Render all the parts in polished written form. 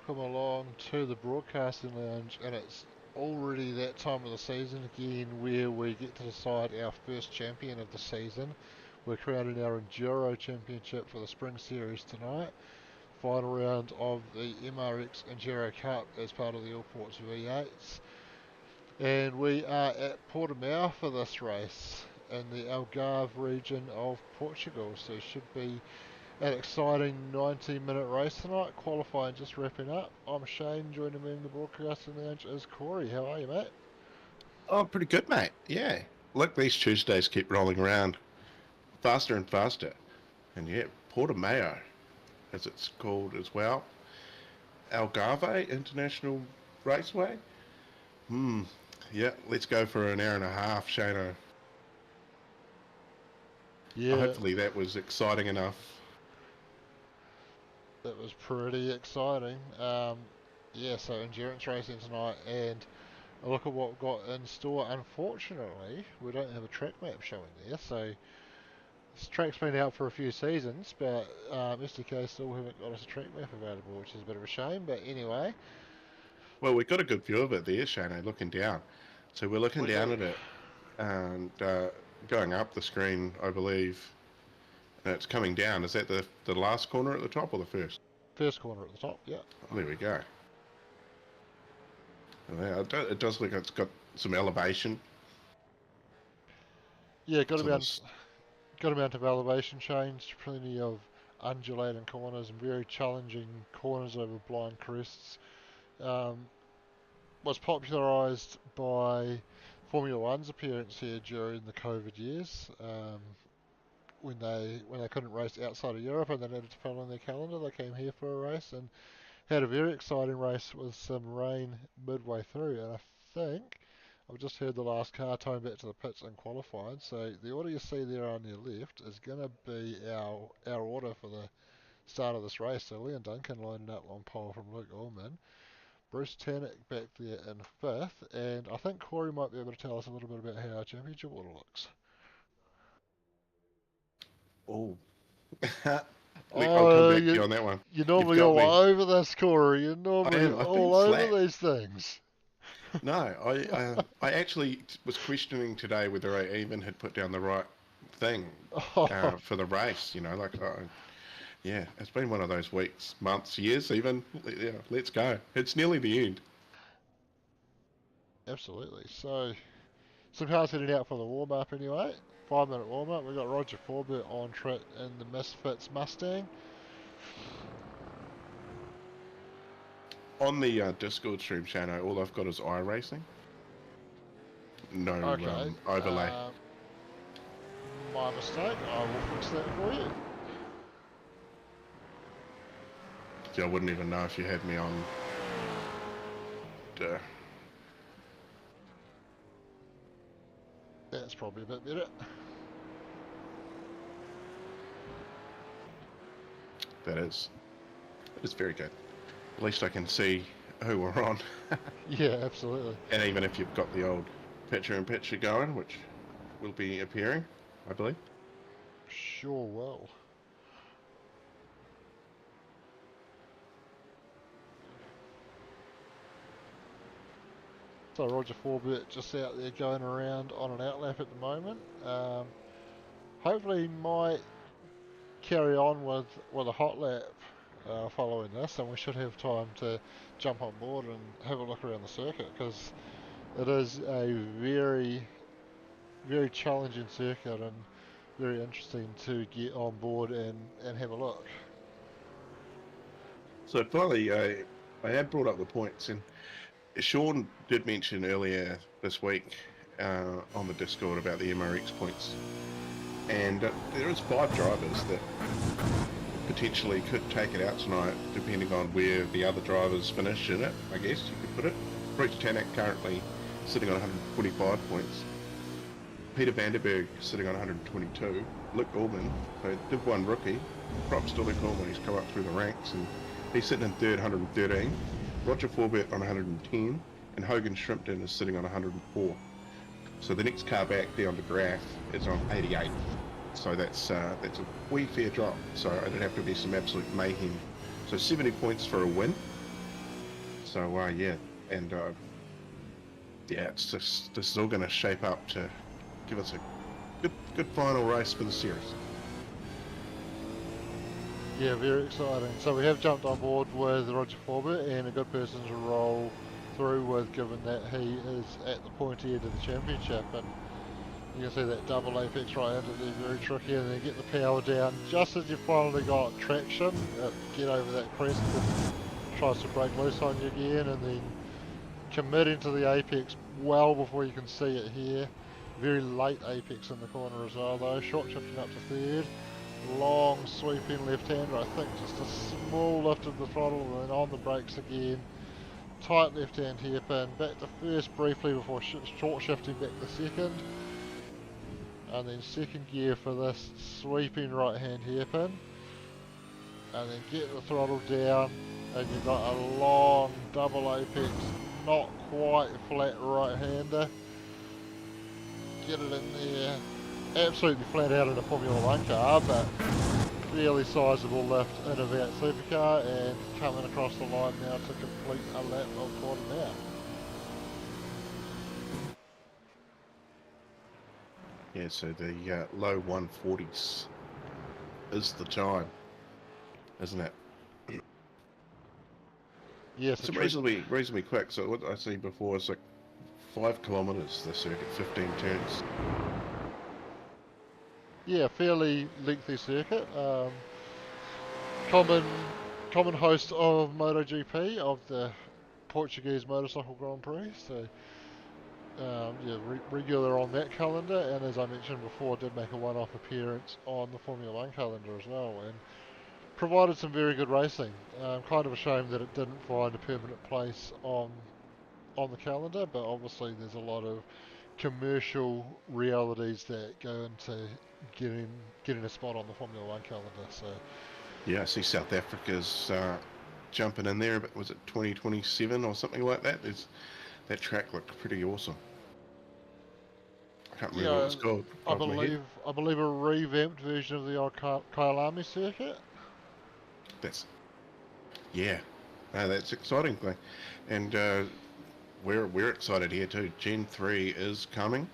welcome along to the broadcasting lounge, and it's already that time of the season again where we get to decide our first champion of the season. We're crowning our Enduro Championship for the Spring Series tonight, final round of the MRX Enduro Cup as part of the Allports V8s, and we are at Portimao for this race in the Algarve region of Portugal, so it should be an exciting 90-minute race tonight. Qualifying just wrapping up. I'm Shane. Joining me in the broadcasting lounge is Corey. How are you, mate? Oh, pretty good, mate. Yeah. Look, these Tuesdays keep rolling around faster and faster. And yeah, Portimao, as it's called as well. Algarve International Raceway. Yeah, let's go for an hour and a half, Shano. Yeah, Hopefully that was exciting enough. that was pretty exciting. Yeah, so endurance racing tonight, and a look at what we've got in store. Unfortunately, we don't have a track map showing there, so this track's been out for a few seasons, but SDK still haven't got us a track map available, which is a bit of a shame. But anyway, Well, we got a good view of it there, Shano, looking down. So we're looking we down do. at it and going up the screen, I believe. And it's coming down. Is that the last corner at the top or the first? First corner at the top, yeah. Oh, there we go. Yeah, it does look like it's got some elevation. Yeah, got So about good amount of elevation change, plenty of undulating corners and very challenging corners over blind crests. Um, was popularised by Formula One's appearance here during the COVID years, when they couldn't race outside of Europe and they needed to fill in their calendar. They came here for a race and had a very exciting race with some rain midway through. And I think I've just heard the last car towing back to the pits and qualified. So the order you see there on your left is going to be our order for the start of this race. So Leon Duncan lining up on pole from Luke Ullman. Bruce Tannock back there in fifth. And I think Corey might be able to tell us a little bit about how our championship order looks. Oh, I'll come Oh, back to you on that one. you're You've normally got all me. over this, Corey. You're I normally am. I've been all over slack. these things. No, I actually was questioning today whether I even had put down the right thing Oh, for the race. You know, yeah, it's been one of those weeks, months, years, even. Yeah, let's go. It's nearly the end. absolutely. So, some cars heading out for the warm-up anyway. 5-minute warm-up. We've got Roger Forbert on track in the Misfits Mustang. On the Discord stream, Shano, all I've got is iRacing. No Okay. overlay. My mistake. I will fix that for you. See, I wouldn't even know if you had me on. That's probably a bit better. That is. It is very good. At least I can see who we're on. Yeah, absolutely. And even if you've got the old picture-in-picture going, which will be appearing, I believe. Sure will. So Roger Forbert just out there going around on an outlap at the moment. Hopefully he might carry on with a hot lap following this, and we should have time to jump on board and have a look around the circuit, because it is a very, very challenging circuit and very interesting to get on board and have a look. So finally, I had brought up the points, and Sean did mention earlier this week on the Discord about the MRX points. And there is 5 drivers that potentially could take it out tonight, depending on where the other drivers finish in it, I guess you could put it. Bruce Tannock currently sitting on 125 points. Peter Vanderberg sitting on 122. Luke Ullman, so Div 1 rookie. Props to Luke Ullman, he's come up through the ranks, and he's sitting in third, 113. Roger Forbert on 110, and Hogan Shrimpton is sitting on 104. So the next car back there on the graph is on 88. So that's a wee fair drop. So it'd have to be some absolute mayhem. So 70 points for a win. So yeah, and yeah, it's just this is all going to shape up to give us a good final race for the series. Yeah, very exciting. So we have jumped on board with Roger Forbert, and a good person to roll through with, given that he is at the pointy end of the championship. And you can see that double apex right into there, very tricky, and then get the power down just as you finally got traction. Get over that crest, and tries to break loose on you again, and then commit into the apex well before you can see it here. Very late apex in the corner as well, though. Short shifting up to third. Long sweeping left-hander, I think just a small lift of the throttle and then on the brakes again. Tight left-hand hairpin, back to first briefly before short shifting back to second. And then second gear for this sweeping right-hand hairpin. And then get the throttle down and you've got a long double apex, not quite flat right-hander. Get it in there. Absolutely flat out in a Formula 1 car, but fairly sizable lift in a V8 supercar, and coming across the line now to complete a lap of Portimao. Yeah, so the low 140s is the time, isn't it? Yes, It's reasonably quick. So what I see before is like 5 kilometers. The circuit, 15 turns. Yeah, fairly lengthy circuit. Common host of MotoGP, of the Portuguese Motorcycle Grand Prix. So yeah, regular on that calendar, and as I mentioned before, did make a one-off appearance on the Formula 1 calendar as well, and provided some very good racing. Kind of a shame that it didn't find a permanent place on the calendar, but obviously there's a lot of commercial realities that go into getting a spot on the Formula 1 calendar. So Yeah, I see South Africa's jumping in there, but was it 2027 or something like that? That track looked pretty awesome. I can't remember what it yeah, was called off the I top of my head. believe a revamped version of the old Kyalami circuit. Yeah, no, that's exciting thing, and we're excited here too. Gen 3 is coming,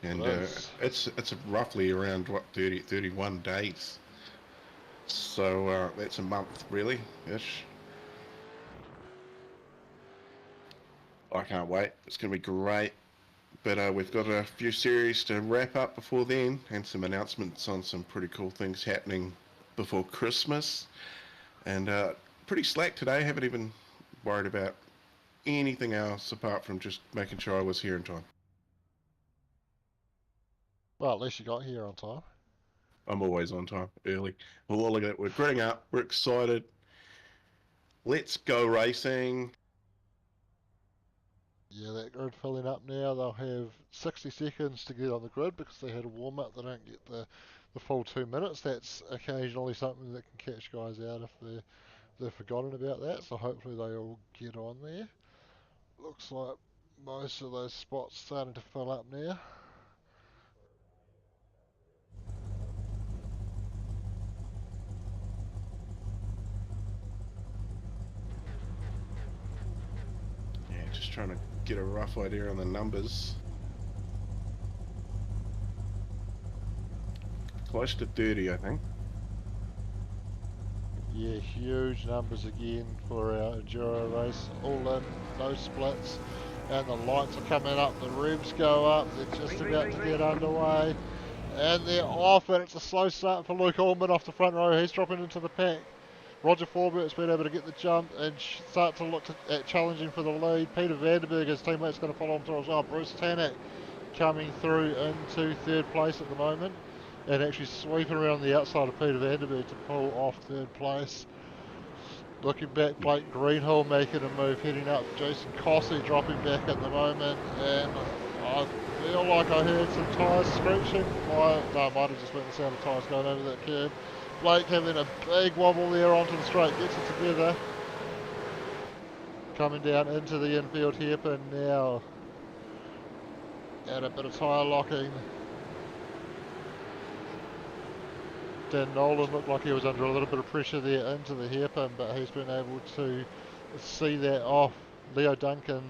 It and is. it's roughly around what 31 days. So that's a month really ish. I can't wait. It's going to be great. But we've got a few series to wrap up before then, and some announcements on some pretty cool things happening before Christmas. And pretty slack today. Haven't even worried about anything else apart from just making sure I was here in time. Well, at least you got here on time. I'm always on time, early. Well, look at it. We're gritting up. We're excited. Let's go racing. Yeah, that grid filling up now. They'll have 60 seconds to get on the grid because they had a warm up. They don't get the full 2 minutes. That's occasionally something that can catch guys out if they've forgotten about that. So hopefully they all get on there. Looks like most of those spots starting to fill up now. Yeah, just trying to get a rough idea on the numbers. Close to 30, I think. Yeah, huge numbers again for our Enduro race. All in, no splits. And the lights are coming up, the revs go up, they're just about to get underway. And they're off, and it's a slow start for Luke Allman off the front row. He's dropping into the pack. Roger Forbert's been able to get the jump and start to look at challenging for the lead. Peter Vandenberg, his teammate's going to follow him through as well. Bruce Tanak coming through into third place at the moment, and actually sweeping around the outside of Peter Vandenberg to pull off third place. Looking back, Blake Greenhill making a move, heading up. Jason Cossey dropping back at the moment, and I feel like I heard some tyres screeching. Might have just been the sound of tyres going over that curb. Blake having a big wobble there onto the straight, gets it together. Coming down into the infield hairpin now. And a bit of tyre locking. Dan Nolan looked like he was under a little bit of pressure there into the hairpin, but he's been able to see that off. Leo Duncan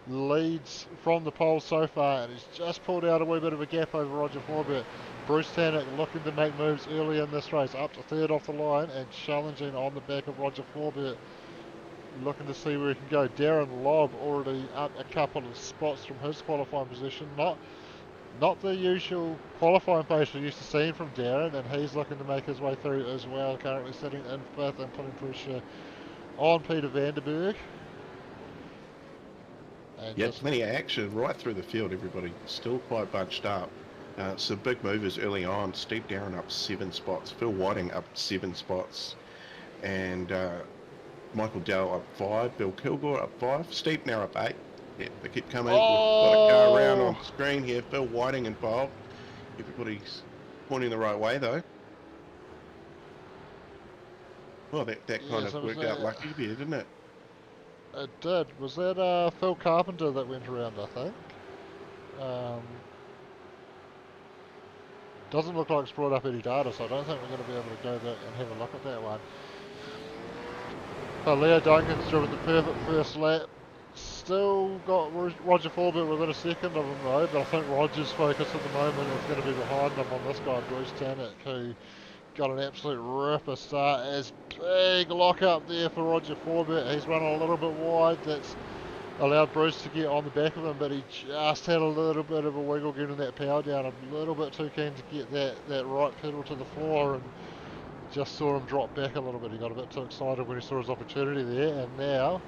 leads from the pole so far and he's just pulled out a wee bit of a gap over Roger Forbert. Bruce Tannock looking to make moves early in this race, up to third off the line and challenging on the back of Roger Forbert. Looking to see where he can go. Darren Lobb already up a couple of spots from his qualifying position. Not the usual qualifying pace we're used to seeing from Darren, and he's looking to make his way through as well, currently sitting in fifth and putting pressure on Peter Vanderberg. And Yeah, plenty of action right through the field. Everybody still quite bunched up. Some big movers early on. Steve Darren up 7 spots. Phil Whiting up 7 spots. And Michael Dell up 5. Bill Kilgore up 5. Steve now up 8. Yeah, they keep coming. We've got a car around on screen here. Phil Whiting involved. Everybody's pointing the right way though. Well, that kind of worked out lucky there, didn't it? It did. Was that Phil Carpenter that went around, I think? Doesn't look like it's brought up any data, so I don't think we're going to be able to go there and have a look at that one. But Leo Duncan's driven the perfect first lap. Still got Roger Forbert within a second of him though, but I think Roger's focus at the moment is going to be behind him on this guy, Bruce Tannock, who got an absolute ripper start. As big lock up there for Roger Forbert. He's run a little bit wide. That's allowed Bruce to get on the back of him, but he just had a little bit of a wiggle getting that power down. A little bit too keen to get that right pedal to the floor, and just saw him drop back a little bit. He got a bit too excited when he saw his opportunity there, and now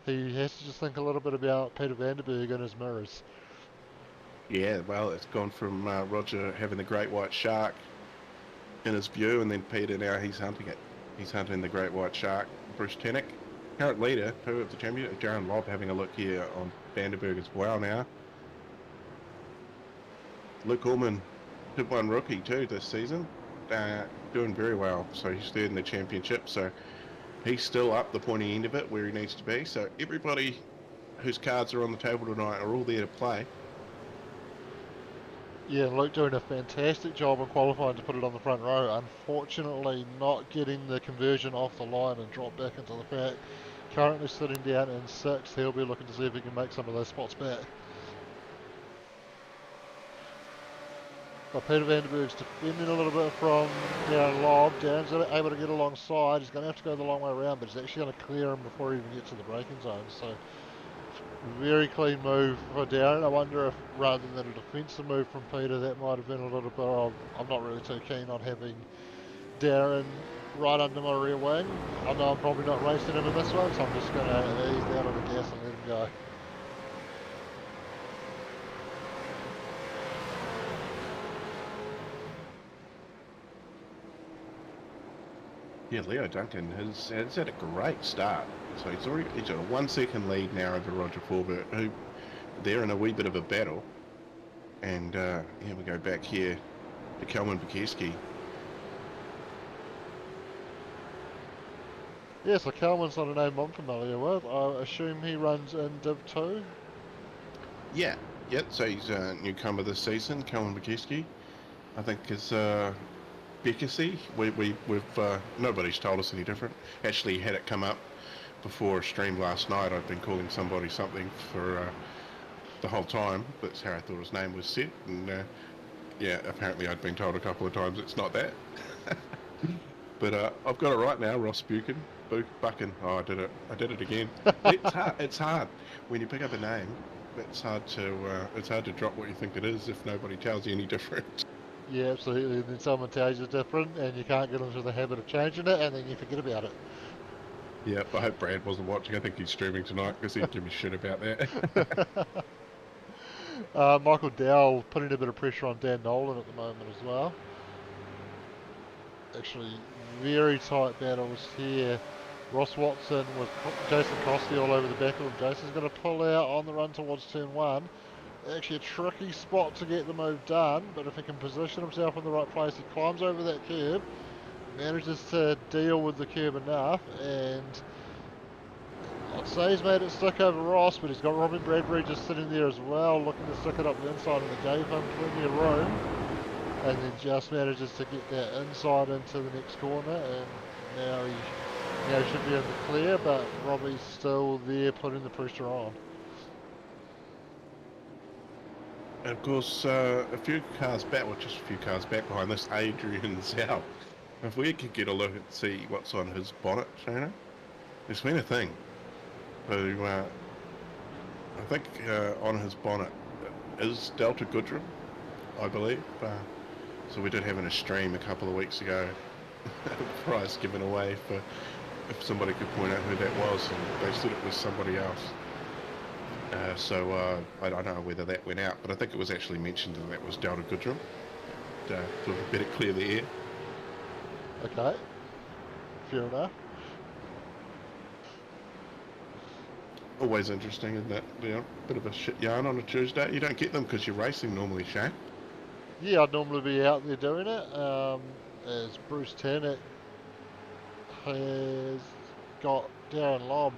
he has to just think a little bit about Peter Vanderberg and his mirrors. Yeah, well, it's gone from Roger having the great white shark in his view, and then Peter now he's hunting it. He's hunting the great white shark. Bruce Tannock, current leader, who of the champion, Darren Lobb, having a look here on Vanderberg as well now. Luke Allman, Tip 1 rookie too this season, doing very well. So he's third in the championship. So he's still up the pointy end of it where he needs to be. So everybody whose cards are on the table tonight are all there to play. Yeah, Luke doing a fantastic job in qualifying to put it on the front row. Unfortunately, not getting the conversion off the line and drop back into the pack. Currently sitting down in 6th. He'll be looking to see if he can make some of those spots back. But Peter Vanderberg's defending a little bit from Darren Lobb. Darren's able to get alongside. He's going to have to go the long way around, but he's actually going to clear him before he even gets to the braking zone. So very clean move for Darren. I wonder if rather than a defensive move from Peter, that might have been a little bit of, I'm not really too keen on having Darren right under my rear wing. I know I'm probably not racing him in this one, so I'm just going to ease down on the gas and let him go. Yeah, Leo Duncan has had a great start. So he's got a 1 second lead now over Roger Forbert, who they're in a wee bit of a battle. And here we go back here to Kelman Bukowski. Yeah, so Kelman's not a name I'm familiar with. I assume he runs in Div 2? Yeah, so he's a newcomer this season, Kelman Bukowski. I think is Beckersy. We've nobody's told us any different. Actually had it come up before a stream last night. I'd been calling somebody something for the whole time. That's how I thought his name was set. And yeah, apparently I'd been told a couple of times it's not that. But I've got it right now, Ross Buchan. Buchan. Oh, I did it again. It's hard when you pick up a name. It's hard to drop what you think it is if nobody tells you any different. Yeah, absolutely. And then someone tells you different, and you can't get into the habit of changing it, and then you forget about it. Yeah, I hope Brad wasn't watching. I think he's streaming tonight because he'd give me shit about that. Michael Dowell putting a bit of pressure on Dan Nolan at the moment as well. Actually, very tight battles here. Ross Watson with Jason Costy all over the back of him. Jason's going to pull out on the run towards turn 1. Actually a tricky spot to get the move done, but if he can position himself in the right place, he climbs over that curb, manages to deal with the curb enough, and I'd say he's made it stick over Ross, but he's got Robin Bradbury just sitting there as well, looking to stick it up the inside, and they gave him plenty of room, and then just manages to get that inside into the next corner, and now he should be in the clear, but Robbie's still there putting the pressure on. And of course, a few cars back, well, just a few cars back behind this, Adrian's out. If we could get a look and see what's on his bonnet, Shana, there's been a thing. So, I think on his bonnet is Delta Goodrum, I believe. So we did have in a stream a couple of weeks ago a prize given away for if somebody could point out who that was, and they said it was somebody else. So I don't know whether that went out, but I think it was actually mentioned that that was Delta Goodrum. So we better clear the air. Okay, fair enough. Always interesting, isn't it? You know, bit of a shit yarn on a Tuesday. You don't get them because you're racing normally, Shane. Yeah, I'd normally be out there doing it. As Bruce Tannock has got Darren Lobb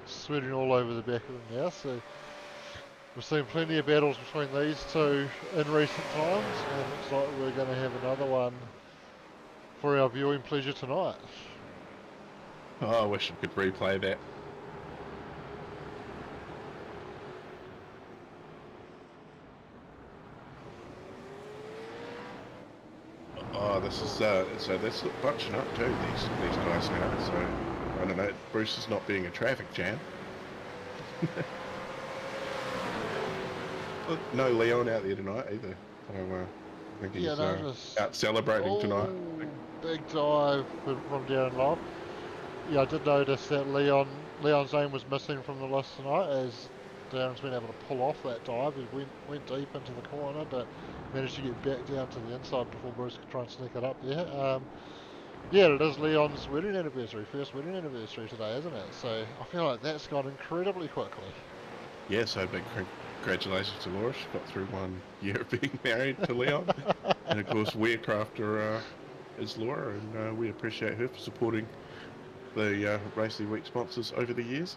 sweating all over the back of him now, so we've seen plenty of battles between these two in recent times, and it looks like we're going to have another one for our viewing pleasure tonight. Oh, I wish I could replay that. Oh, this is so that's bunching up too. These guys now. So I don't know. Bruce is not being a traffic jam. Look, no Leon out there tonight either. So I think he's out celebrating tonight. Big dive from Darren Lobb. Yeah, I did notice that Leon's name was missing from the list tonight, as Darren's been able to pull off that dive. He went deep into the corner, but managed to get back down to the inside before Bruce could try and sneak it up there. Yeah, it is Leon's wedding anniversary, first wedding anniversary today, isn't it? So I feel like that's gone incredibly quickly. Yeah, so big congratulations to Laura. She got through 1 year of being married to Leon. And of course, Wearcrafter is Laura, and we appreciate her for supporting the Race of the Week sponsors over the years.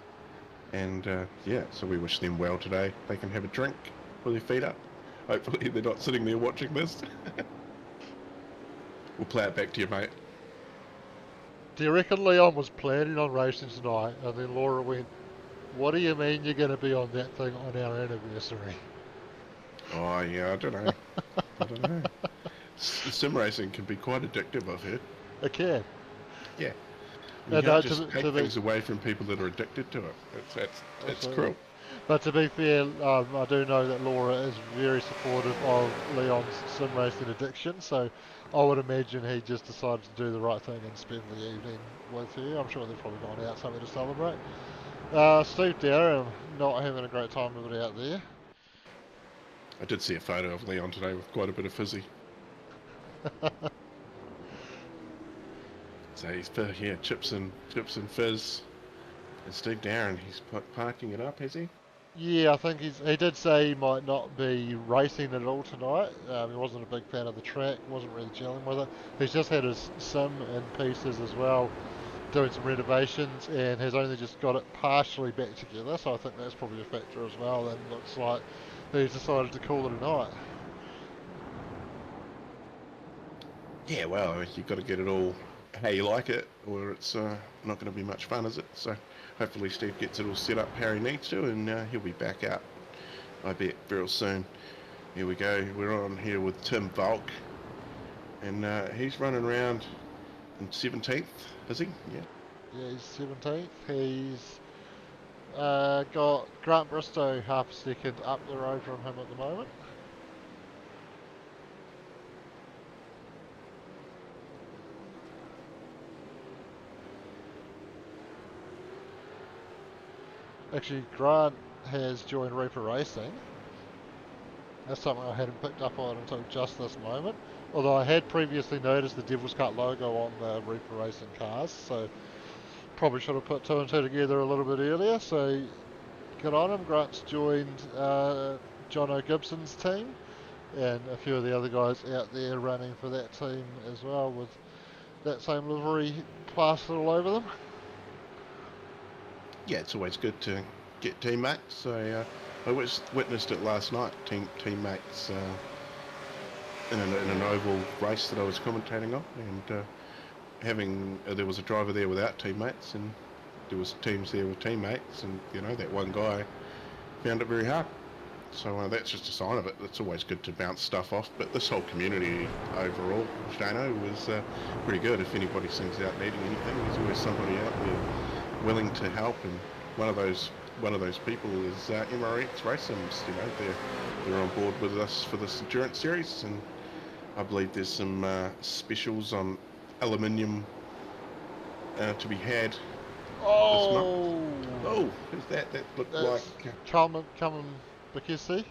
And yeah, so we wish them well today. They can have a drink, put their feet up. Hopefully they're not sitting there watching this. We'll play it back to you, mate. Do you reckon Leon was planning on racing tonight, and then Laura went, "What do you mean you're going to be on that thing on our anniversary?" Oh yeah, I don't know. I don't know. Sim racing can be quite addictive, I've heard. It can. Yeah. You can't just take things away from people that are addicted to it. It's cruel. But to be fair, I do know that Laura is very supportive of Leon's sim racing addiction, so I would imagine he just decided to do the right thing and spend the evening with her. I'm sure they've probably gone out somewhere to celebrate. Steve Darren not having a great time with it out there. I did see a photo of Leon today with quite a bit of fizzy. So he's chips and fizz. And Steve Darren, he's parking it up, has he? Yeah, I think he did say he might not be racing at all tonight. He wasn't a big fan of the track, wasn't really gelling with it. He's just had his sim in pieces as well, doing some renovations, and has only just got it partially back together, so I think that's probably a factor as well, and looks like he's decided to call it a night. Yeah, well, you've got to get it all how you like it, or it's not going to be much fun, is it? So hopefully Steve gets it all set up how he needs to, and he'll be back out, I bet, real soon. Here we go. We're on here with Tim Volk, and he's running around in 17th, is he? Yeah. Yeah, he's 17th. He's got Grant Bristow half a second up the road from him at the moment. Actually, Grant has joined Reaper Racing. That's something I hadn't picked up on until just this moment. Although I had previously noticed the Devil's Cut logo on the Reaper Racing cars, so probably should have put two and two together a little bit earlier. So good on him. Grant's joined John O'Gibson's team, and a few of the other guys out there running for that team as well, with that same livery plastered all over them. Yeah, it's always good to get teammates. So I witnessed it last night. Teammates in an oval race that I was commentating on, and having there was a driver there without teammates, and there was teams there with teammates, and you know that one guy found it very hard. So that's just a sign of it. It's always good to bounce stuff off, but this whole community overall, Shano, was pretty good. If anybody sings out needing anything, there's always somebody out there willing to help, and one of those people is MRX Racing's. You know, they're on board with us for this endurance series, and I believe there's some specials on aluminium to be had this month. Oh! Oh, who's that? That looked like... Calman Bakissi.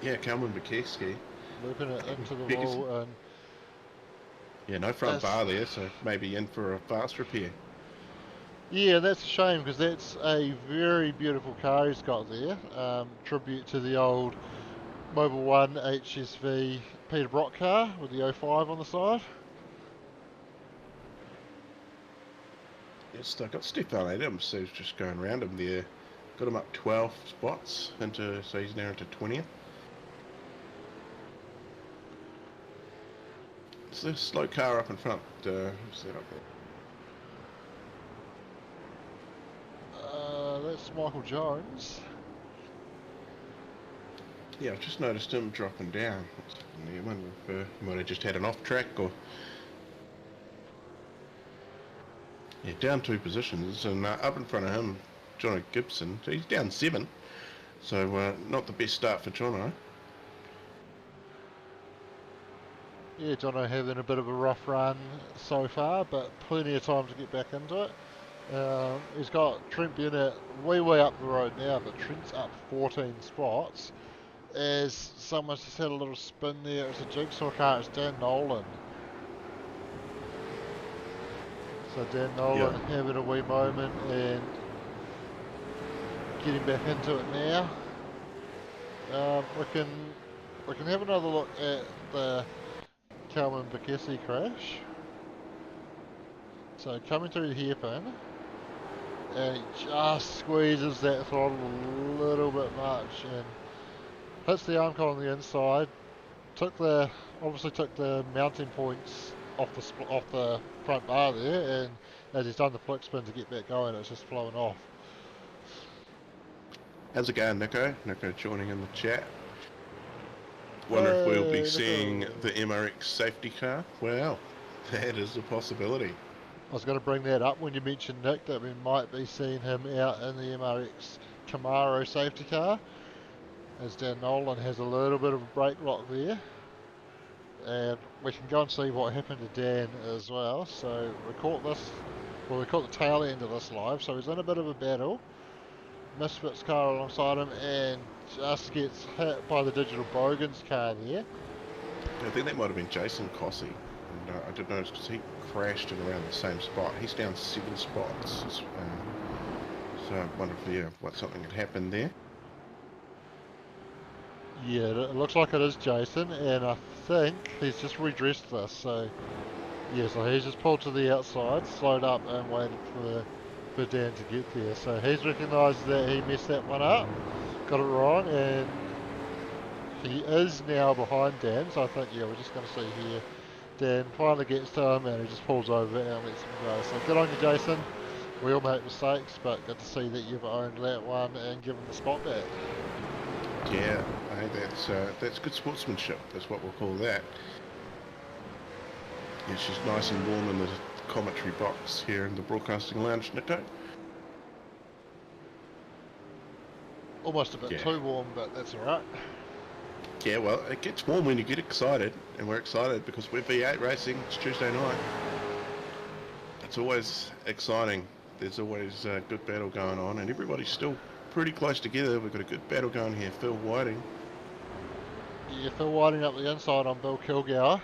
Yeah, Kalman Bukowski. Looping it into the wall, and... Yeah, no front bar there, so maybe in for a fast repair. Yeah, that's a shame, because that's a very beautiful car he's got there. Tribute to the old Mobile 1 HSV Peter Brock car with the 05 on the side. Yes, I got Stefan Adams, who's just going around him there. Got him up 12 spots, so he's now into 20th. It's a slow car up in front. Who's that up there? That's Michael Jones. Yeah, I've just noticed him dropping down. I wonder if he might have just had an off track or... Yeah, down 2 positions, and up in front of him, Jono Gibson. He's down 7, so not the best start for Jono. Yeah, Jono having a bit of a rough run so far, but plenty of time to get back into it. He's got Trent Bennett way up the road now, but Trent's up 14 spots. As someone's just had a little spin there, it's a jigsaw car, it's Dan Nolan. So Dan Nolan having a wee moment and getting back into it now. We can have another look at the Kalman Bakissi crash. So coming through the hairpin, and he just squeezes that throttle a little bit much and hits the arm collar on the inside. Obviously took the mounting points off the front bar there, and as he's done the flick spin to get back going, it's just flowing off. How's it going, Nico? Nico joining in the chat. Wonder if we'll be seeing the MRX safety car. Well, that is a possibility. I was going to bring that up when you mentioned, Nick, that we might be seeing him out in the MRX Camaro safety car, as Dan Nolan has a little bit of a brake lock there. And we can go and see what happened to Dan as well. So we caught the tail end of this live, so he's in a bit of a battle. Misfits car alongside him and just gets hit by the Digital Bogans car there. I think that might have been Jason Cossey, and I did notice because he crashed in around the same spot. He's down 7 spots, so I wonder if something had happened there. Yeah, it looks like it is Jason, and I think he's just redressed this. So yeah, so he's just pulled to the outside, slowed up, and waited for Dan to get there. So he's recognised that he messed that one up, got it wrong, and he is now behind Dan. So I think, yeah, we're just going to see here, Dan finally gets to him and he just pulls over and lets him go. So good on you, Jason. We all make mistakes, but good to see that you've owned that one and given the spot back. Yeah, that's good sportsmanship. That's what we'll call that. Yeah, she's nice and warm in the commentary box here in the broadcasting lounge, Nico. Almost a bit too warm, but that's alright. Yeah, well, it gets warm when you get excited, and we're excited because we're V8 racing. It's Tuesday night. It's always exciting. There's always a good battle going on, and everybody's still pretty close together. We've got a good battle going here. Phil Whiting. Yeah, Phil Whiting up the inside on Bill Kilgour.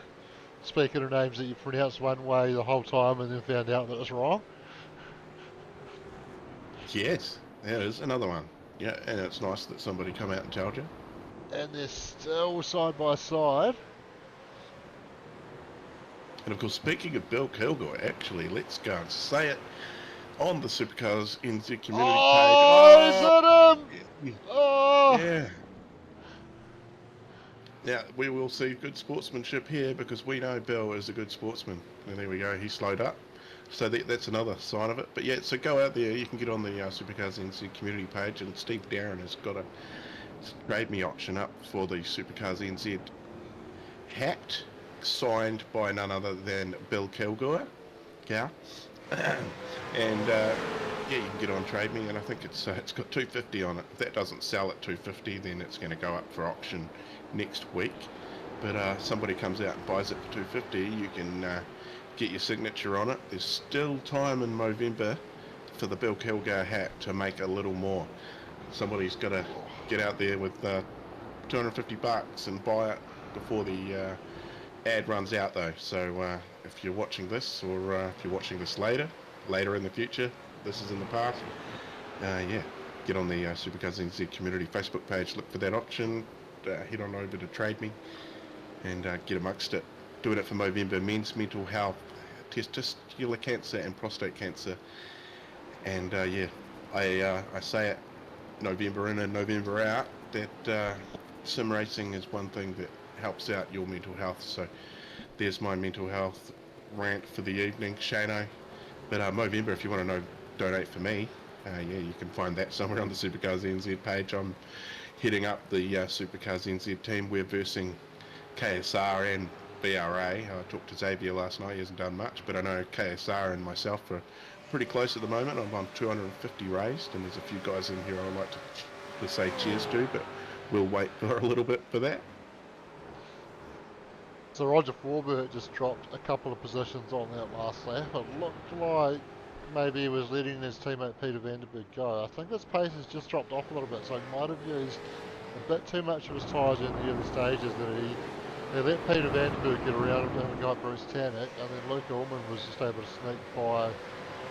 Speaking of names that you pronounced one way the whole time and then found out that it's wrong. Yes, that is another one. Yeah, and it's nice that somebody come out and told you. And they're still side by side. And of course, speaking of Bill Kilgour, actually, let's go and say it on the SuperCars NZ community page. Is it him? Yeah. Oh! Yeah. Now, we will see good sportsmanship here because we know Bill is a good sportsman. And there we go, he slowed up. So that's another sign of it. But yeah, so go out there. You can get on the SuperCars NZ community page, and Steve Darren has got a trade me auction up for the SuperCars NZ hat, signed by none other than Bill Kilgore. Yeah. And yeah, you can get on Trade Me, and I think it's got 250 on it. If that doesn't sell at 250, then it's going to go up for auction next week. But somebody comes out and buys it for 250, you can get your signature on it. There's still time in November for the Bill Kilgore hat to make a little more. Somebody's got to get out there with 250 bucks and buy it before the ad runs out, though. So if you're watching this, or if you're watching this later in the future, this is in the past, yeah, get on the SuperCars NZ community Facebook page, look for that auction, head on over to Trade Me, and get amongst it. Doing it for November, men's mental health, testicular cancer and prostate cancer. And yeah, I say it November in and November out, that sim racing is one thing that helps out your mental health. So there's my mental health rant for the evening, Shano. But Movember, if you want to donate for me, yeah, you can find that somewhere on the SuperCars NZ page. I'm heading up the SuperCars NZ team. We're versing KSR and BRA. I talked to Xavier last night. He hasn't done much, but I know KSR and myself are pretty close at the moment. I'm on 250 raised, and there's a few guys in here I'd like to say cheers to, but we'll wait for a little bit for that. So Roger Forbert just dropped a couple of positions on that last lap. It looked like maybe he was letting his teammate Peter Vanderberg go. I think his pace has just dropped off a little bit, so he might have used a bit too much of his tyres in the early stages. That he let Peter Vanderberg get around him and got Bruce Tannock, and then Luke Ullman was just able to sneak by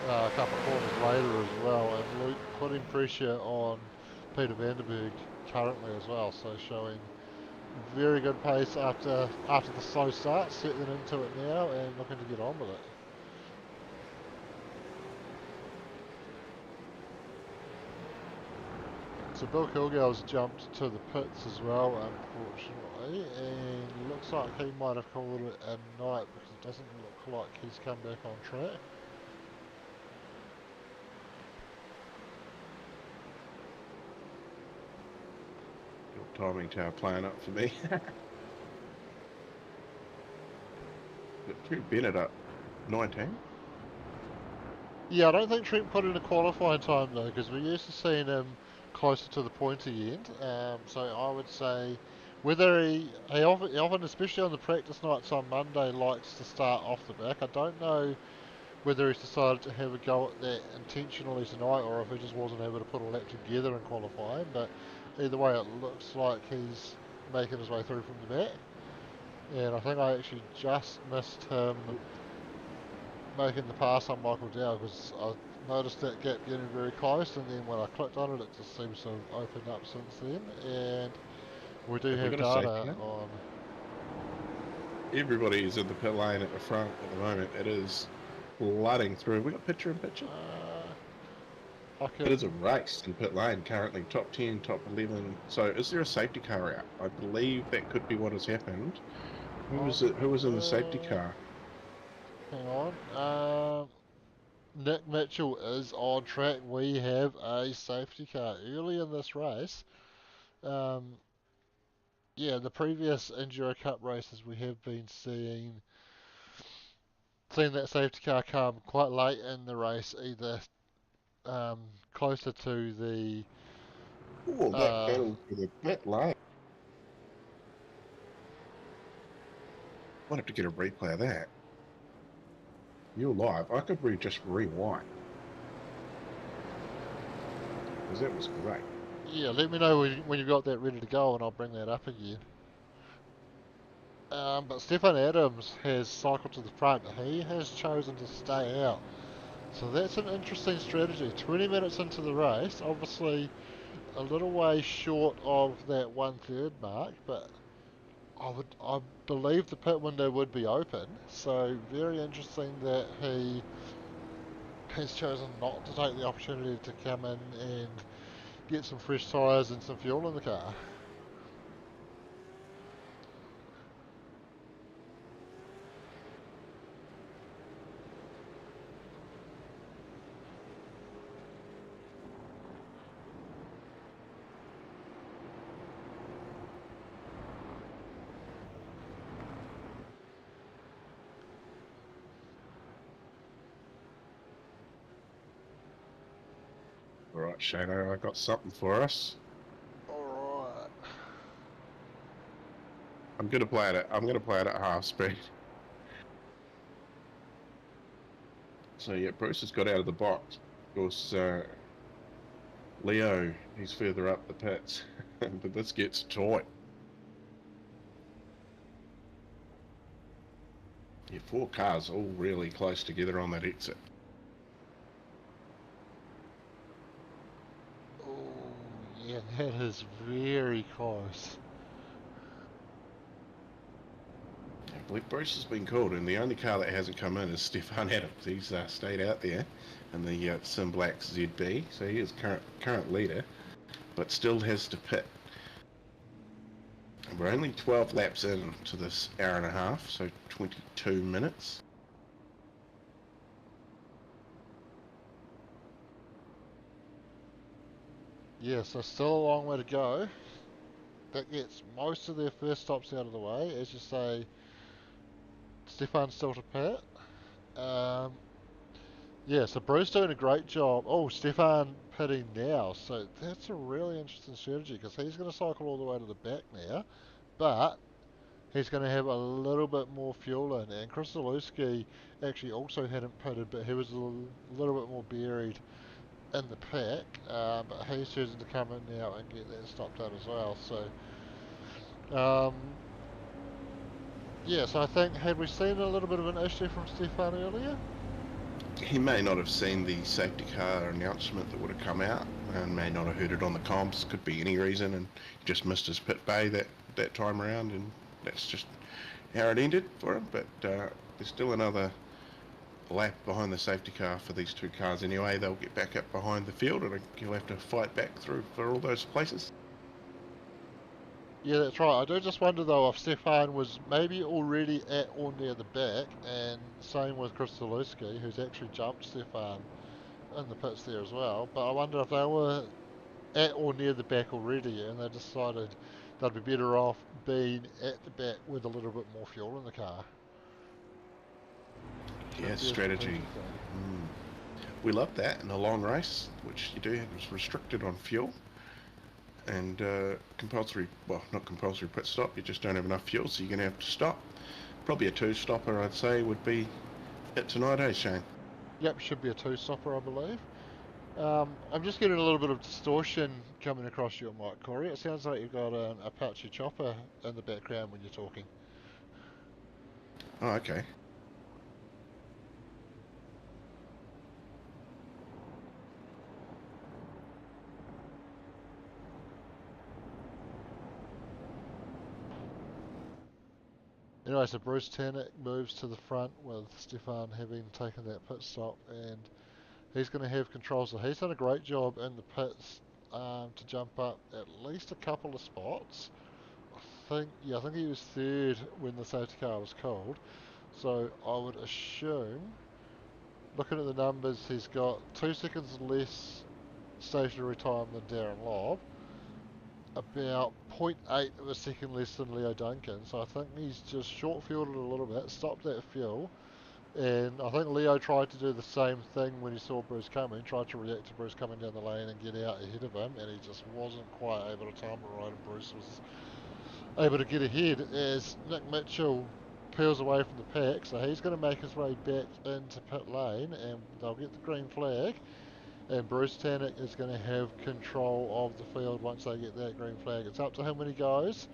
a couple of corners later as well, and Luke putting pressure on Peter Vanderberg currently as well, so showing very good pace after the slow start, settling into it now and looking to get on with it. So Bill Kilgore's jumped to the pits as well, unfortunately, and looks like he might have called it a night because it doesn't look like he's come back on track. Timing tower playing up for me. Trent Bennett up 19. Yeah, I don't think Trent put in a qualifying time though, because we're used to seeing him closer to the pointy end. So I would say whether he often, especially on the practice nights on Monday, likes to start off the back. I don't know whether he's decided to have a go at that intentionally tonight, or if he just wasn't able to put a lap together in qualifying. But either way, it looks like he's making his way through from the back. And I think I actually just missed him making the pass on Michael Dow because I noticed that gap getting very close, and then when I clicked on it, it just seems to have opened up since then. And we do have data on. Everybody is in the pit lane at the front at the moment. It is flooding through. We got picture in picture. It is a race in pit lane currently. Top 10, top 11. So is there a safety car out? I believe that could be what has happened. Who was it? Who was in the safety car? Hang on. Nick Mitchell is on track. We have a safety car early in this race. Yeah, the previous Enduro Cup races we have been seeing that safety car come quite late in the race, either closer to the. Oh, that battle for the pit lane. I'll have to get a replay of that. You're live. I could just rewind. Because that was great. Yeah, let me know when you've got that ready to go, and I'll bring that up again. But Stefan Adams has cycled to the front. He has chosen to stay out. So that's an interesting strategy. 20 minutes into the race, obviously a little way short of that 1/3 mark, but I believe the pit window would be open. So very interesting that he has chosen not to take the opportunity to come in and get some fresh tyres and some fuel in the car. All right, Shano, I got something for us. Alright. I'm gonna play it at half speed. So yeah, Bruce has got out of the box. Of course, Leo, he's further up the pits, but this gets tight. Yeah, 4 cars all really close together on that exit. Oh, yeah, that is very close. I believe Bruce has been called, and the only car that hasn't come in is Stefan Adams. He's stayed out there in the Sim Black ZB, so he is current leader, but still has to pit. And we're only 12 laps in to this hour and a half, so 22 minutes. Yeah, so still a long way to go. That gets most of their first stops out of the way. As you say, Stefan's still to pit. Um, yeah, so Bruce doing a great job. Oh, Stefan pitting now. So that's a really interesting strategy because he's going to cycle all the way to the back now. But he's going to have a little bit more fuel in. And Chris Zalewski actually also hadn't pitted, but he was a little bit more buried in the pack. But he's choosing to come in now and get that stopped out as well. So, yeah, so I think, had we seen a little bit of an issue from Stefan earlier? He may not have seen the safety car announcement that would have come out, and may not have heard it on the comms. Could be any reason, and just missed his pit bay that time around, and that's just how it ended for him. But there's still another lap behind the safety car for these 2 cars anyway. They'll get back up behind the field, and he'll have to fight back through for all those places. Yeah, that's right. I do just wonder though if Stefan was maybe already at or near the back, and same with Chris Zalewski, who's actually jumped Stefan in the pits there as well. But I wonder if they were at or near the back already, and they decided they'd be better off being at the back with a little bit more fuel in the car. Yeah, Could be a strategy. strategic thing. We love that in a long race, which you do have is restricted on fuel. And compulsory, well, not compulsory pit stop, you just don't have enough fuel, so you're going to have to stop. Probably a 2-stopper, I'd say, would be it tonight, eh, Shane? Yep, should be a 2-stopper, I believe. I'm just getting a little bit of distortion coming across your mic, Corey. It sounds like you've got an Apache chopper in the background when you're talking. Oh, okay. Anyway, so Bruce Tanek moves to the front with Stefan having taken that pit stop, and he's going to have control. So he's done a great job in the pits to jump up at least a couple of spots. I think he was third when the safety car was called. So I would assume, looking at the numbers, he's got 2 seconds less stationary time than Darren Lobb, about zero.8 of a second less than Leo Duncan. So I think he's just short fueled a little bit, stopped that fuel, and I think Leo tried to do the same thing when he saw Bruce coming, tried to react to Bruce coming down the lane and get out ahead of him, and he just wasn't quite able to time it right, and Bruce was able to get ahead as Nick Mitchell peels away from the pack, so he's going to make his way back into pit lane, and they'll get the green flag, and Bruce Tanek is going to have control of the field once they get that green flag. It's up to him when he goes.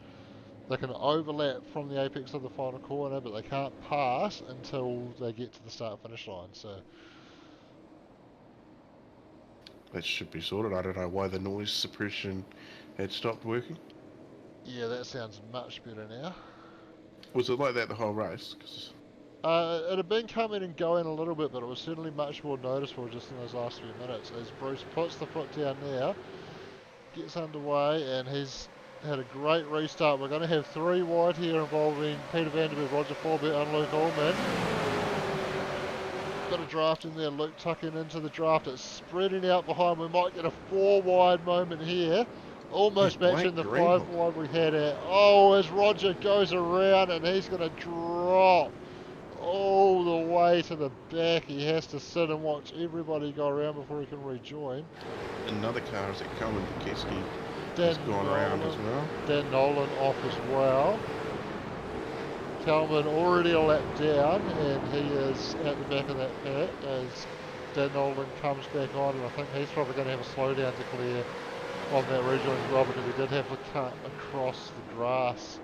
They can overlap from the apex of the final corner, but they can't pass until they get to the start-finish line. So That should be sorted. I don't know why the noise suppression had stopped working. yeah, that sounds much better now. Was it like that the whole race? 'Cause It had been coming and going a little bit, but it was certainly much more noticeable just in those last few minutes as Bruce puts the foot down now, gets underway, and he's had a great restart. We're going to have 3 wide here involving Peter Vanderberg, Roger Forbert and Luke Ullman. Got a draft in there, Luke tucking into the draft. It's spreading out behind. We might get a 4 wide moment here. Almost matching the 5 wide we had at. Oh, as Roger goes around and he's going to drop. all the way to the back. He has to sit and watch everybody go around before he can rejoin. Another car is at Coleman Keski Dan has gone around as well. Dan Nolan off as well. Kalman already a lap down, and he is at the back of that pack as Dan Nolan comes back on, and I think he's probably going to have a slowdown to clear on that rejoin as well, because he did have to cut across the grass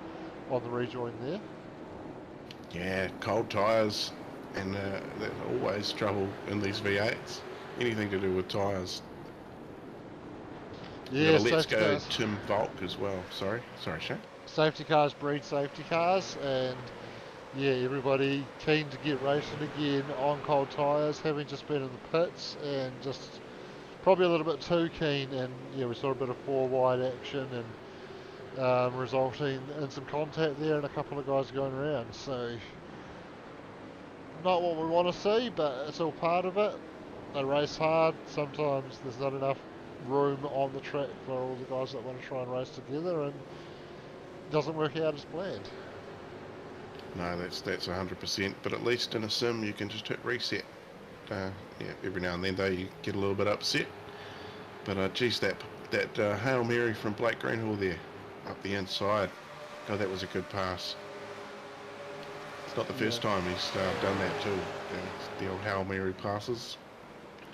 on the rejoin there. Yeah, cold tyres, and there's always trouble in these V8s. Anything to do with tyres. Yeah, Let's go cars. Tim Volk as well. Sorry, Shane. Safety cars breed safety cars, and yeah, everybody keen to get racing again on cold tyres, having just been in the pits and just probably a little bit too keen, and yeah, we saw a bit of four wide action and resulting in some contact there and a couple of guys going around. So not what we want to see, but it's all part of it. They race hard. Sometimes there's not enough room on the track for all the guys that want to try and race together, and it doesn't work out as planned. No, that's 100%. But at least in a sim, you can just hit reset. Yeah, every now and then though you get a little bit upset. But geez, that Hail Mary from Blake Greenhall there, up the inside. God, that was a good pass. It's not the first time he's done that too. The old Hail Mary passes.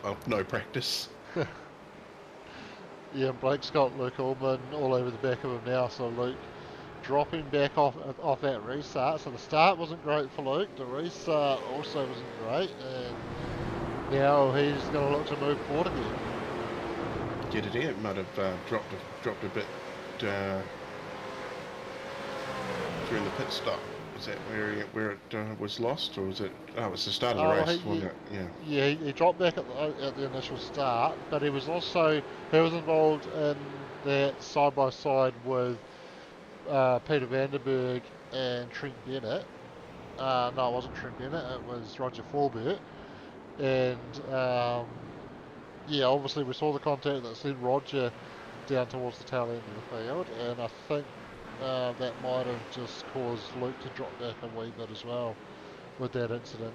Oh, no practice. Yeah, Blake's got Luke Ullman all over the back of him now, so Luke dropping back off that restart. So the start wasn't great for Luke, the restart also wasn't great, and now he's going to look to move forward again. Get it out, might have dropped a bit during the pit stop. Is that where it was lost, or was it? Oh, it was the start of the race, wasn't it? Yeah. Yeah, he dropped back at the initial start, but he was involved in that side by side with Peter Vanderberg and Trent Bennett. No, it wasn't Trent Bennett. It was Roger Forbert, and yeah, obviously we saw the contact that sent Roger down towards the tail end of the field, and I think that might have just caused Luke to drop back a wee bit as well with that incident.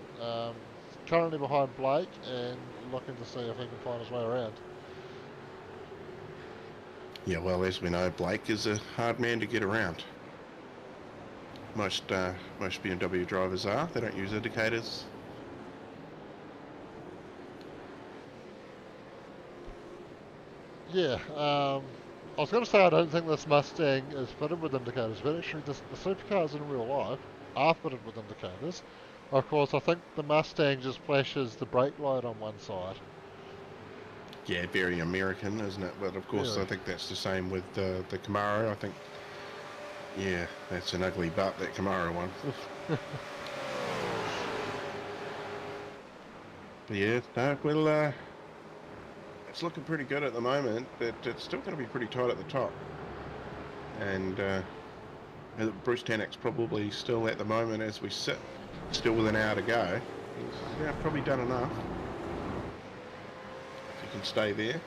Currently behind Blake and looking to see if he can find his way around. Yeah, well, as we know, Blake is a hard man to get around. Most BMW drivers are. They don't use indicators. Yeah, I was going to say I don't think this Mustang is fitted with indicators, but actually the supercars in real life are fitted with indicators. Of course, I think the Mustang just flashes the brake light on one side. Yeah, very American, isn't it? But of course, Really? I think that's the same with the Camaro. I think, yeah, that's an ugly butt, that Camaro one. But yeah, no, well, it's looking pretty good at the moment, but it's still going to be pretty tight at the top. And Bruce Tannock's probably still at the moment, as we sit, still with an hour to go. He's probably done enough. If he can stay there.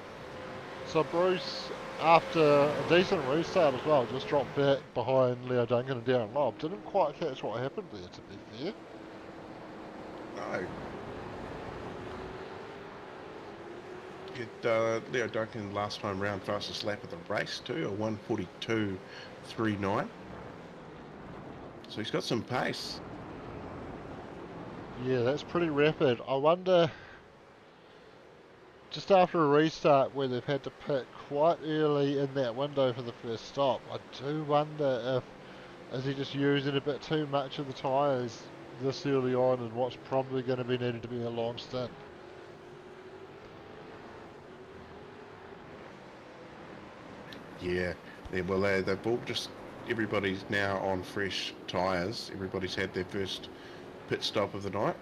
So Bruce, after a decent restart as well, just dropped back behind Leo Duncan and Darren Lobb. Didn't quite catch what happened there, to be fair. No. Leo Duncan last time round fastest lap of the race too, a 1:42.39. So he's got some pace. Yeah, that's pretty rapid. I wonder, just after a restart where they've had to pit quite early in that window for the first stop, I do wonder is he just using a bit too much of the tyres this early on in what's probably going to be needed to be a long stint. Yeah, well, they've all just, everybody's now on fresh tyres. Everybody's had their first pit stop of the night.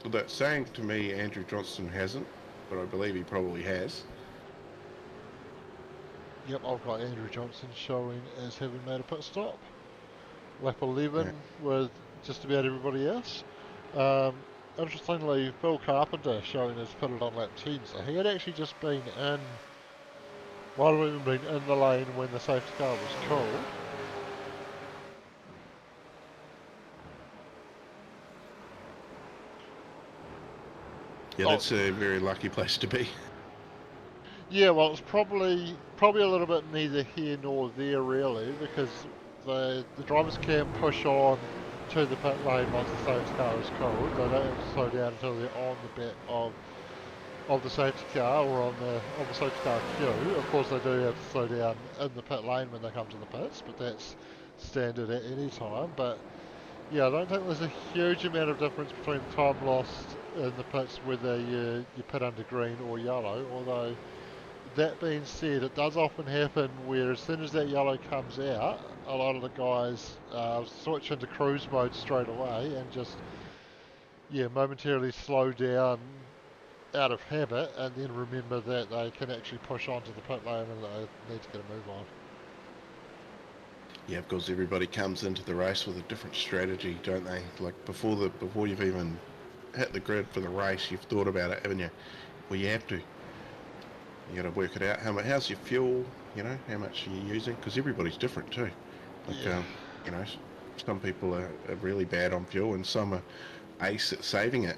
Although saying to me Andrew Johnston hasn't, but I believe he probably has. Yep, I've got Andrew Johnson showing as having made a pit stop. Lap 11 with just about everybody else. Interestingly, Phil Carpenter showing as pitted on lap 10, so he had actually just been in, might have even been in the lane when the safety car was called. Yeah, Oh, that's a very lucky place to be. yeah, well, it's probably a little bit neither here nor there really, because the drivers can push on to the pit lane once the safety car is cold. They don't have to slow down until they're on the back of the safety car or on the safety car queue. Of course, they do have to slow down in the pit lane when they come to the pits, but that's standard at any time. But yeah, I don't think there's a huge amount of difference between the time lost in the pits whether you pit under green or yellow. Although that being said, it does often happen where as soon as that yellow comes out, a lot of the guys switch into cruise mode straight away and just momentarily slow down out of habit, and then remember that they can actually push onto the pit lane and they need to get a move on. Yeah, because everybody comes into the race with a different strategy, don't they? Like before you've even hit the grid for the race, you've thought about it, haven't you? Well, you have to. You got to work it out. How's your fuel? You know, how much are you using? Because everybody's different too. Like, Yeah. you know, some people are really bad on fuel, and some are ace at saving it.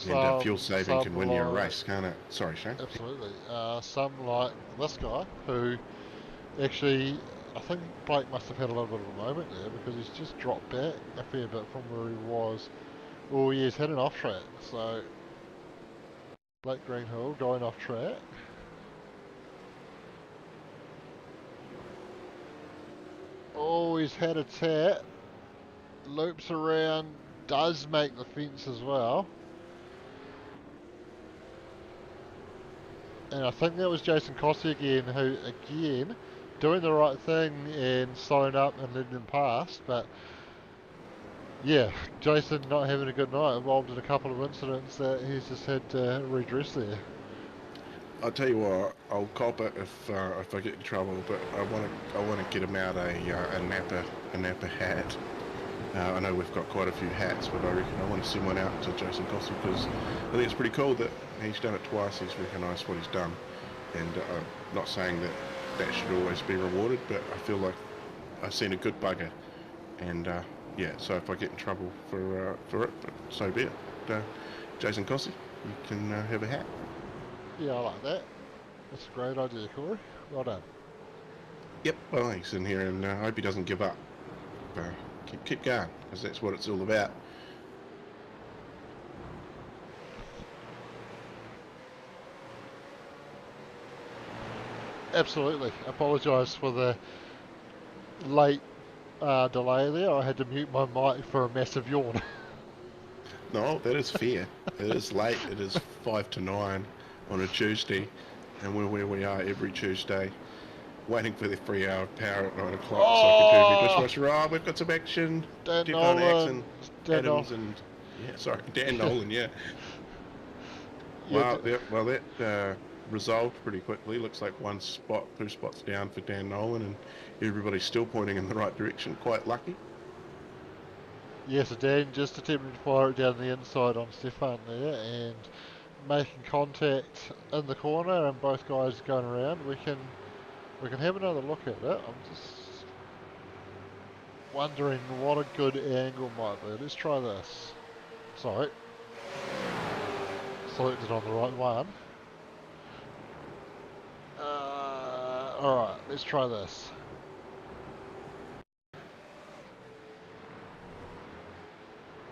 And fuel saving Some can win you a like race, can't it? Sorry, Shane. absolutely. Some like this guy who actually, I think Blake must have had a little bit of a moment there because he's just dropped back a fair bit from where he was. Oh, yeah, he's had an off track. So Blake Greenhill going off track. Oh, he's had a tap. Loops around. Does make the fence as well. And I think that was Jason Cossey again, who, again, doing the right thing and slowing up and letting him pass. But, yeah, Jason not having a good night involved in a couple of incidents that he's just had to redress there. I'll tell you what, I'll cop it if I get in trouble. But I want to get him out a Napa hat. I know we've got quite a few hats, but I reckon I want to send one out to Jason Cossey because I think it's pretty cool that he's done it twice. He's recognised what he's done, and I'm not saying that that should always be rewarded, but I feel like I've seen a good bugger, and yeah. So if I get in trouble for it, but so be it. Jason Cossey, you can have a hat. Yeah, I like that. That's a great idea, Corey. Well done. Yep. Well, he's in here, and I hope he doesn't give up. Uh, keep going, because that's what it's all about. Absolutely. Apologise for the late delay there. I had to mute my mic for a massive yawn. No, that is fair. It is late. It is 5 to 9 on a Tuesday, and we're where we are every Tuesday, waiting for the 3 hour power at 9 o'clock so I can do my Oh, dishwasher. Oh, we've got some action. Dan Stefan Nolan. Axon, Dan Nolan. Adams, and yeah, sorry, Dan Nolan. Yeah. Yeah, Well, that resolved pretty quickly. Looks like 2 spots down for Dan Nolan, and everybody's still pointing in the right direction. Quite lucky. yeah, so Dan just attempting to fire it down the inside on Stefan there and making contact in the corner and both guys going around. We can have another look at it. I'm just wondering what a good angle might be. Let's try this. Sorry. Selected on the right one. Alright, let's try this.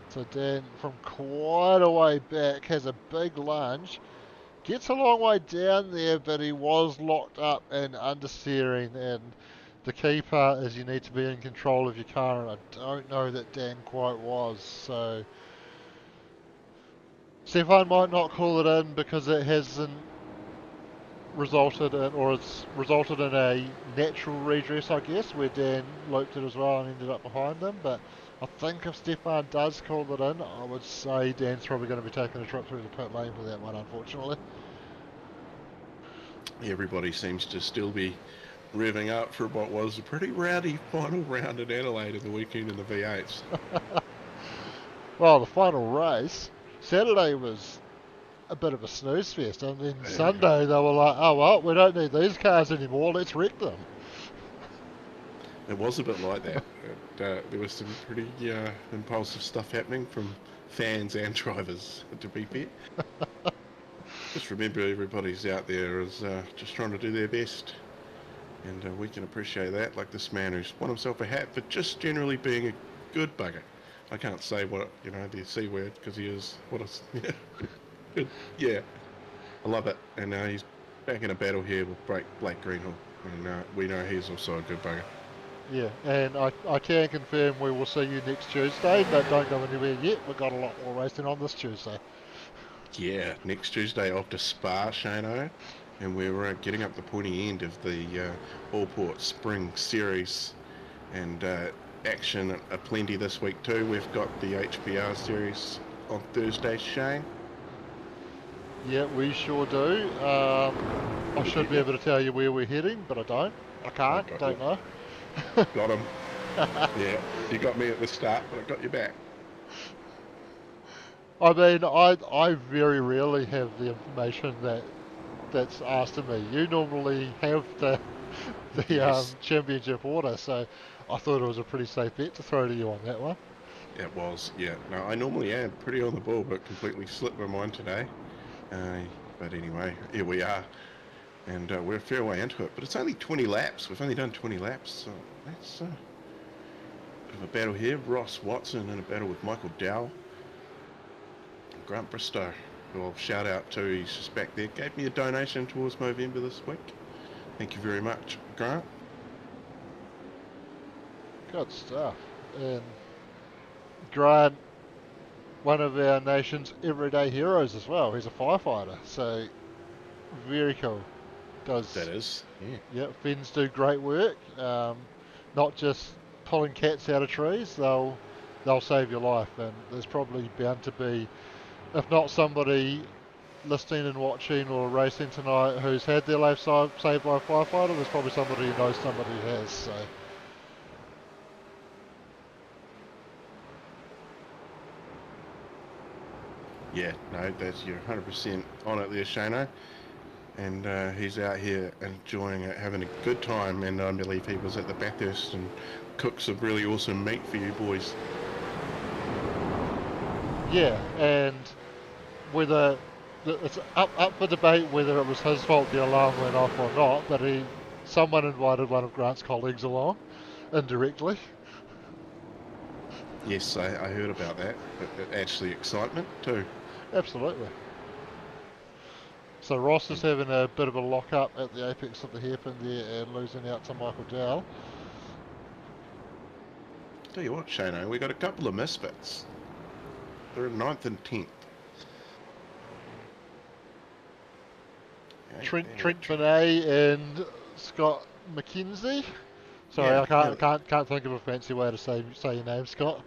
So Dan, from quite a way back, has a big lunge. Gets a long way down there, but he was locked up and understeering. And the key part is you need to be in control of your car, and I don't know that Dan quite was. So Stefan might not call it in because it hasn't resulted in, or it's resulted in a natural redress, I guess, where Dan looped it as well and ended up behind them. But I think if Stefan does call it in, I would say Dan's probably going to be taking a trip through the pit lane for that one, unfortunately. Everybody seems to still be revving up for what was a pretty rowdy final round at Adelaide in the weekend in the V8s. Well, the final race, Saturday was a bit of a snooze fest, and then Sunday they were like, oh well, we don't need these cars anymore, let's wreck them. It was a bit like that. There was some pretty impulsive stuff happening from fans and drivers, to be fair. Just remember, everybody's out there is just trying to do their best. And we can appreciate that, like this man who's won himself a hat for just generally being a good bugger. I can't say the C word, because he is, good, yeah, I love it. And he's back in a battle here with Blake Greenhill, and we know he's also a good bugger. Yeah, and I can confirm we will see you next Tuesday, but don't go anywhere yet. We've got a lot more racing on this Tuesday. Yeah, next Tuesday off to Spa, Shano, and we're getting up the pointy end of the Allports Spring Series, and action aplenty this week too. We've got the HPR Series on Thursday, Shane. Yeah, we sure do. I should be able to tell you where we're heading, but I don't. I can't, don't know. Got him. Yeah, you got me at the start, but I got you back. I mean, I very rarely have the information that's asked of me. You normally have the Yes. championship order, so I thought it was a pretty safe bet to throw to you on that one. It was, yeah. No, I normally am pretty on the ball, but completely slipped my mind today. But anyway, here we are, and we're a fair way into it. But it's only 20 laps. We've only done 20 laps, so that's a bit of a battle here. Ross Watson in a battle with Michael Dowell. Grant Bristow, who I'll shout out to, he's just back there, gave me a donation towards Movember this week. Thank you very much, Grant. Good stuff. And Grant, one of our nation's everyday heroes as well. He's a firefighter, so very cool. That is, yeah. Yeah, Finns do great work. Not just pulling cats out of trees. They'll save your life, and there's probably bound to be, if not somebody listening and watching or racing tonight who's had their life saved by a firefighter, there's probably somebody who knows somebody who has. So. Yeah, no, that's, you're 100% on it there, Shano. And he's out here enjoying it, having a good time, and I believe he was at the Bathurst and cooked some really awesome meat for you boys. Yeah, and whether it's up for debate whether it was his fault the alarm went off or not, but someone invited one of Grant's colleagues along, indirectly. Yes, I heard about that. Actually, excitement too. Absolutely. So Ross is having a bit of a lock-up at the apex of the hairpin there and losing out to Michael Dowell. Tell you what, Shano, we got a couple of misfits. They're in 9th and 10th. Trent Benet and Scott McKenzie. Sorry, yeah, I can't think of a fancy way to say your name, Scott.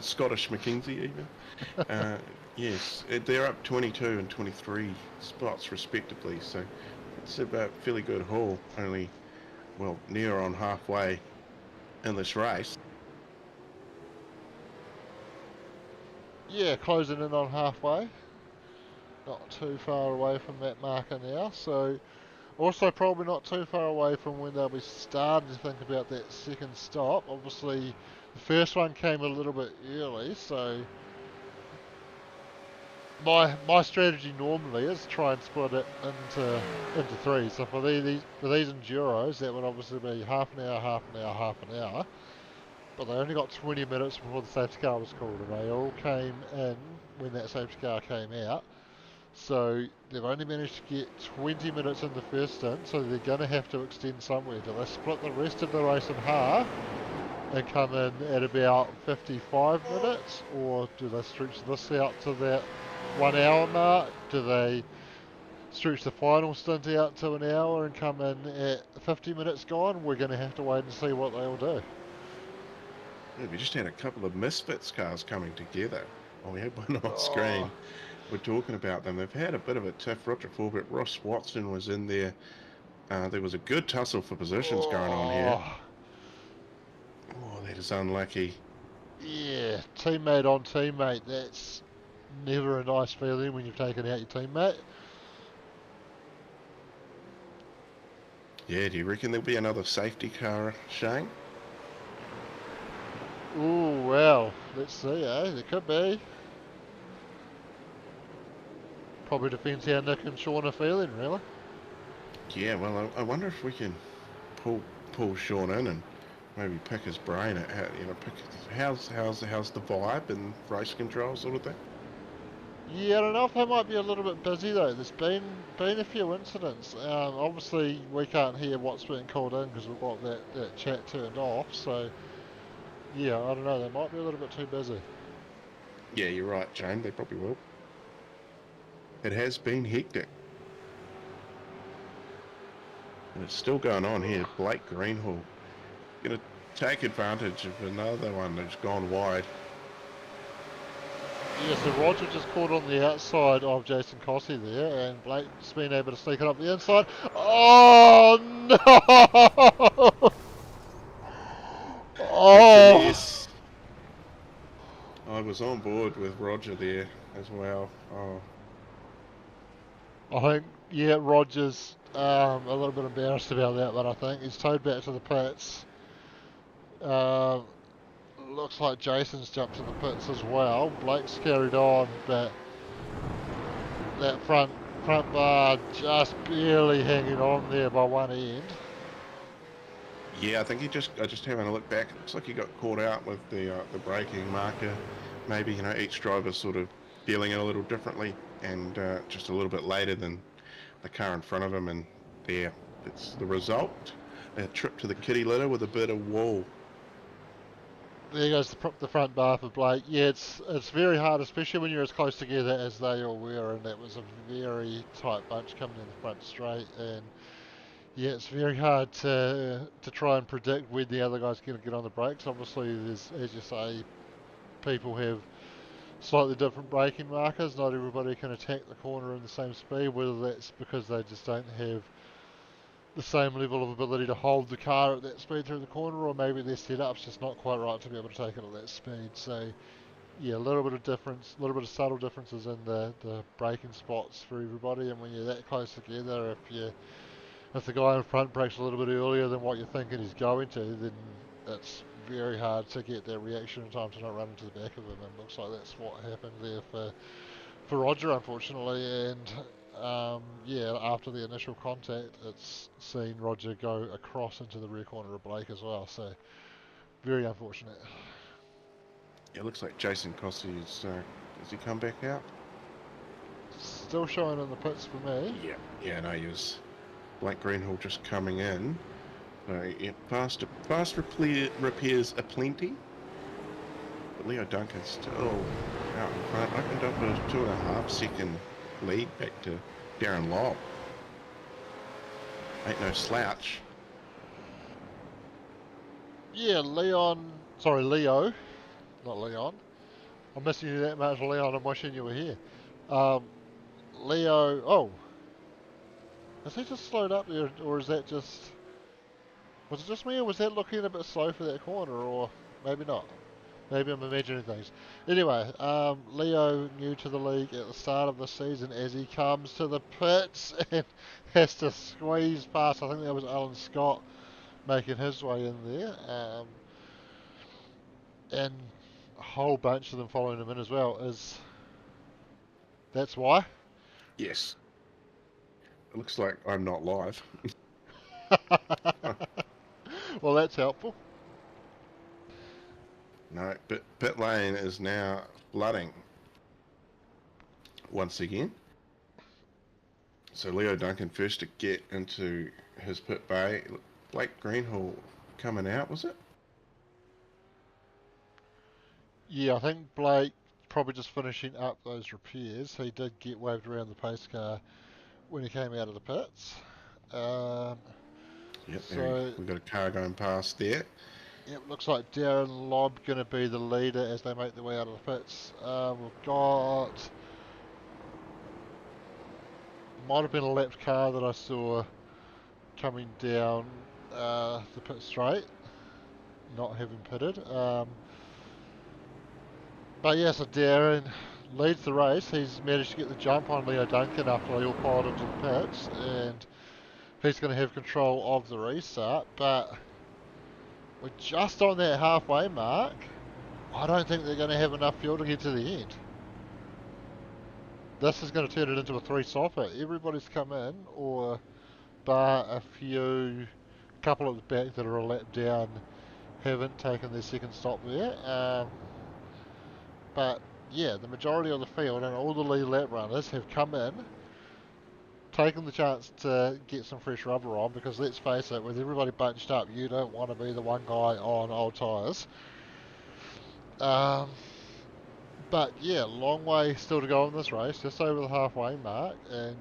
Scottish McKenzie even. Yes, they're up 22 and 23 spots respectively, so it's about a fairly good haul. Only, well, near on halfway in this race. Yeah, closing in on halfway. Not too far away from that marker now, so also probably not too far away from when they'll be starting to think about that second stop. Obviously, the first one came a little bit early, so my strategy normally is try and split it into three. So for these enduros, that would obviously be half an hour, half an hour, half an hour. But they only got 20 minutes before the safety car was called, and they all came in when that safety car came out. So they've only managed to get 20 minutes in the first stint, so they're going to have to extend somewhere. Do they split the rest of the race in half and come in at about 55 minutes, or do they stretch this out to that 1 hour mark? Do they stretch the final stint out to an hour and come in at 50 minutes gone? We're going to have to wait and see what they'll do. Yeah, we just had a couple of misfits cars coming together. Oh, we had one on screen. We're talking about them. They've had a bit of a tough road before, but Ross Watson was in there. There was a good tussle for positions going on here. Oh, that is unlucky. Yeah, teammate on teammate. That's never a nice feeling when you've taken out your teammate. Yeah, do you reckon there'll be another safety car, Shane? Ooh, well, let's see, eh? There could be. Probably depends how Nick and Sean are feeling, really. Yeah, well, I wonder if we can pull pull Sean in and maybe pick his brain at how, pick how's the vibe and race control sort of thing. Yeah, I don't know if they might be a little bit busy though. There's been a few incidents. Obviously, we can't hear what's being called in because we've got that chat turned off. So yeah, I don't know. They might be a little bit too busy. Yeah, you're right, Shane. They probably will. It has been hectic, and it's still going on here. Blake Greenhall gonna take advantage of another one that's gone wide. Yeah, so Roger just caught on the outside of Jason Cossey there, and Blake's been able to sneak it up the inside. Oh no! It's a Oh! mess. I was on board with Roger there as well. Oh, I think, yeah, Roger's a little bit embarrassed about that, but I think he's towed back to the pits. Uh, Looks like Jason's jumped to the pits as well. Blake's carried on, but that front bar just barely hanging on there by one end. yeah, I think I just having a look back. It looks like he got caught out with the braking marker. Maybe each driver sort of feeling it a little differently, and just a little bit later than the car in front of him, and there, it's the result. A trip to the kitty litter with a bit of wool. There goes the front bar for Blake. Yeah, it's very hard, especially when you're as close together as they all were, and that was a very tight bunch coming in the front straight. And yeah, it's very hard to try and predict when the other guy's going to get on the brakes. Obviously, there's, as you say, people have slightly different braking markers. Not everybody can attack the corner in the same speed, whether that's because they just don't have the same level of ability to hold the car at that speed through the corner, or maybe their setup's just not quite right to be able to take it at that speed. So yeah, a little bit of difference, a little bit of subtle differences in the braking spots for everybody. And when you're that close together, if the guy in front brakes a little bit earlier than what you're thinking he's going to, then it's very hard to get that reaction in time to not run into the back of him. And looks like that's what happened there for Roger, unfortunately. And yeah, after the initial contact, it's seen Roger go across into the rear corner of Blake as well. So very unfortunate. It looks like Jason Cossey is. Has he come back out? Still showing in the pits for me. Yeah. Yeah, no, he was. Blake Greenhall just coming in. Yeah, repairs aplenty. But Leo Duncan's still out in front. Opened up a 2.5 second lead back to Darren Lobb. Ain't no slouch. Yeah, Leo, not Leon. I'm missing you that much, Leon. I'm wishing you were here. Um, Leo, oh, has he just slowed up there, or is that just, was it just me, or was that looking a bit slow for that corner, or maybe not? Maybe I'm imagining things. Anyway, Leo new to the league at the start of the season as he comes to the pits and has to squeeze past. I think that was Alan Scott making his way in there, and a whole bunch of them following him in as well. That's why? Yes. It looks like I'm not live. Well, that's helpful. No, but pit lane is now flooding once again. So Leo Duncan first to get into his pit bay. Blake Greenhall coming out, was it? Yeah, I think Blake probably just finishing up those repairs. He did get waved around the pace car when he came out of the pits. Um, Yep, there so, we've got a car going past there. yeah, it looks like Darren Lobb going to be the leader as they make their way out of the pits. We've got, might have been a lapped car that I saw coming down the pit straight, not having pitted. But yeah, so Darren leads the race. He's managed to get the jump on Leo Duncan after they all piled into the pits, and he's going to have control of the restart, but we're just on that halfway mark. I don't think they're going to have enough fuel to get to the end. This is going to turn it into a three-stopper. Everybody's come in, or bar a couple at the back that are a lap down, haven't taken their second stop there. But yeah, the majority of the field and all the lead lap runners have come in, taken the chance to get some fresh rubber on, because let's face it, with everybody bunched up, you don't want to be the one guy on old tyres. But yeah, long way still to go in this race, just over the halfway mark, and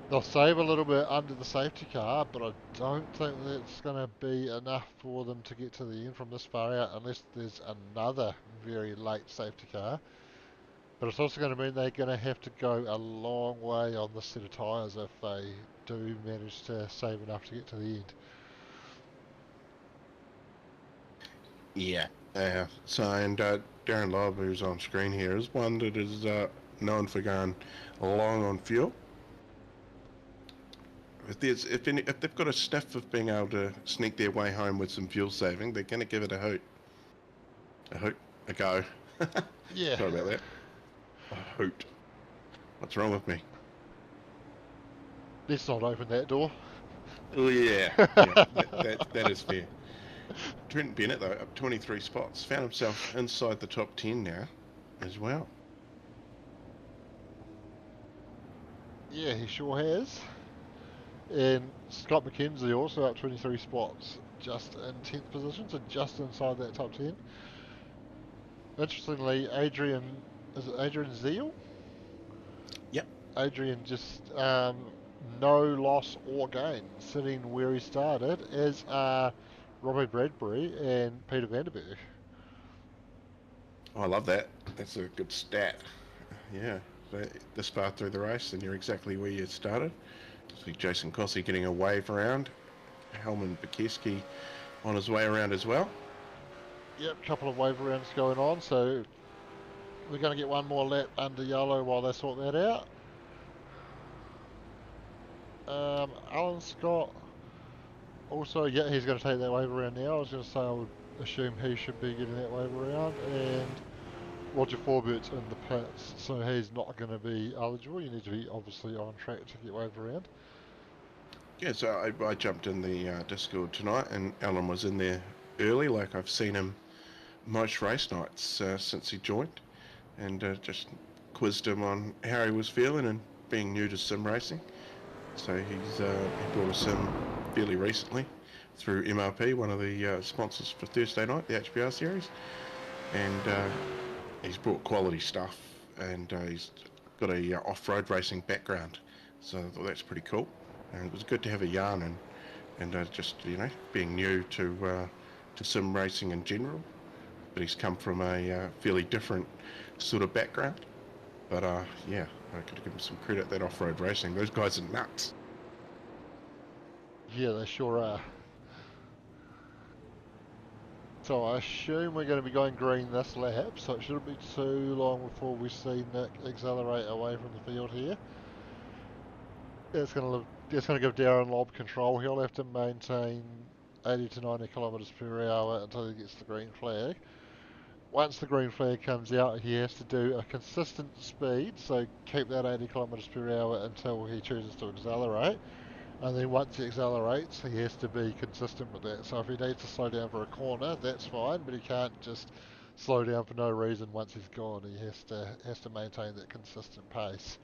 they'll save a little bit under the safety car, but I don't think that's going to be enough for them to get to the end from this far out, unless there's another very late safety car. But it's also going to mean they're going to have to go a long way on this set of tyres if they do manage to save enough to get to the end. Yeah. And Darren Lobb, who's on screen here, is one that is known for going long on fuel. If they've got a sniff of being able to sneak their way home with some fuel saving, they're going to give it a hoot. A go. Yeah. Sorry about that. A hoot. What's wrong with me? Let's not open that door. Oh yeah, that is fair. Trent Bennett, though, up 23 spots, found himself inside the top 10 now as well. Yeah, he sure has. And Scott McKenzie also up 23 spots, just in 10th position, so just inside that top 10. Interestingly, Adrian Zeal? Yep. Adrian just no loss or gain, sitting where he started, as are Robbie Bradbury and Peter Vanderberg. Oh, I love that. That's a good stat. Yeah, this far through the race, and you're exactly where you started. See Jason Cossey getting a wave around. Helman Bukowski on his way around as well. Yep, couple of wave rounds going on, so we're going to get one more lap under yellow while they sort that out. Alan Scott also, yeah, he's going to take that wave around now. I was going to say I would assume he should be getting that wave around, and Roger Forbert's in the pits, so he's not going to be eligible. You need to be obviously on track to get wave around. Yeah, so I jumped in the Discord tonight, and Alan was in there early, like I've seen him most race nights since he joined, and just quizzed him on how he was feeling and being new to sim racing. So he brought a sim fairly recently through MRP, one of the sponsors for Thursday night, the HBR series, and he's brought quality stuff, and he's got a off-road racing background, so I thought that's pretty cool. And it was good to have a yarn and just being new to sim racing in general, but he's come from a fairly different sort of background. But yeah, I could give him some credit. That off-road racing, those guys are nuts. Yeah, they sure are. So I assume we're going to be going green this lap, so it shouldn't be too long before we see Nick accelerate away from the field here. It's going to give Darren Lobb control. He'll have to maintain 80 to 90 kilometres per hour until he gets the green flag. Once the green flag comes out, he has to do a consistent speed, so keep that 80 kilometres per hour until he chooses to accelerate. And then once he accelerates, he has to be consistent with that. So if he needs to slow down for a corner, that's fine, but he can't just slow down for no reason once he's gone. He has to maintain that consistent pace.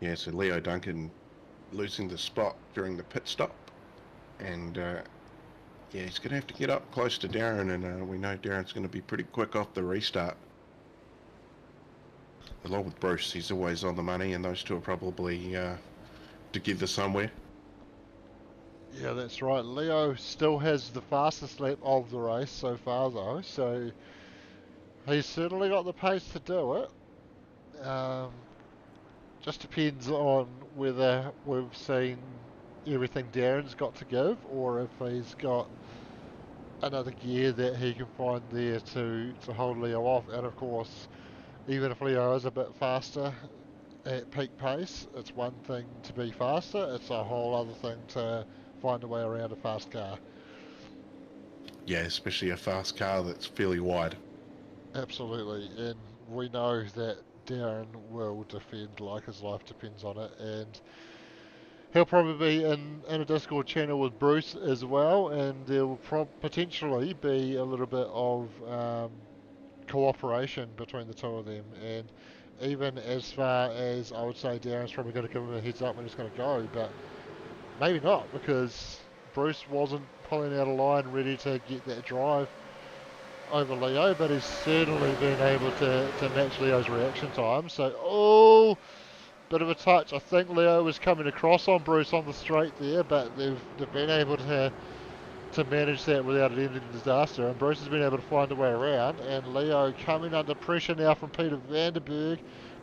Yeah, so Leo Duncan losing the spot during the pit stop, and yeah, he's going to have to get up close to Darren, and we know Darren's going to be pretty quick off the restart. Along with Bruce, he's always on the money, and those two are probably together somewhere. Yeah, that's right. Leo still has the fastest lap of the race so far, though, so he's certainly got the pace to do it. Just depends on whether we've seen everything Darren's got to give, or if he's got another gear that he can find there to hold Leo off. And of course, even if Leo is a bit faster, at peak pace. It's one thing to be faster, it's a whole other thing to find a way around a fast car. Yeah, especially a fast car that's fairly wide. Absolutely, and we know that Darren will defend like his life depends on it, and he'll probably be in a Discord channel with Bruce as well, and there will potentially be a little bit of cooperation between the two of them, and even as far as I would say Darren's probably going to give him a heads up when he's going to go, but maybe not, because Bruce wasn't pulling out a line ready to get that drive over Leo, but he's certainly been able to match Leo's reaction time. So, oh, bit of a touch. I think Leo was coming across on Bruce on the straight there, but they've been able to manage that without it ending in disaster. And Bruce has been able to find a way around. And Leo coming under pressure now from Peter Vanderberg.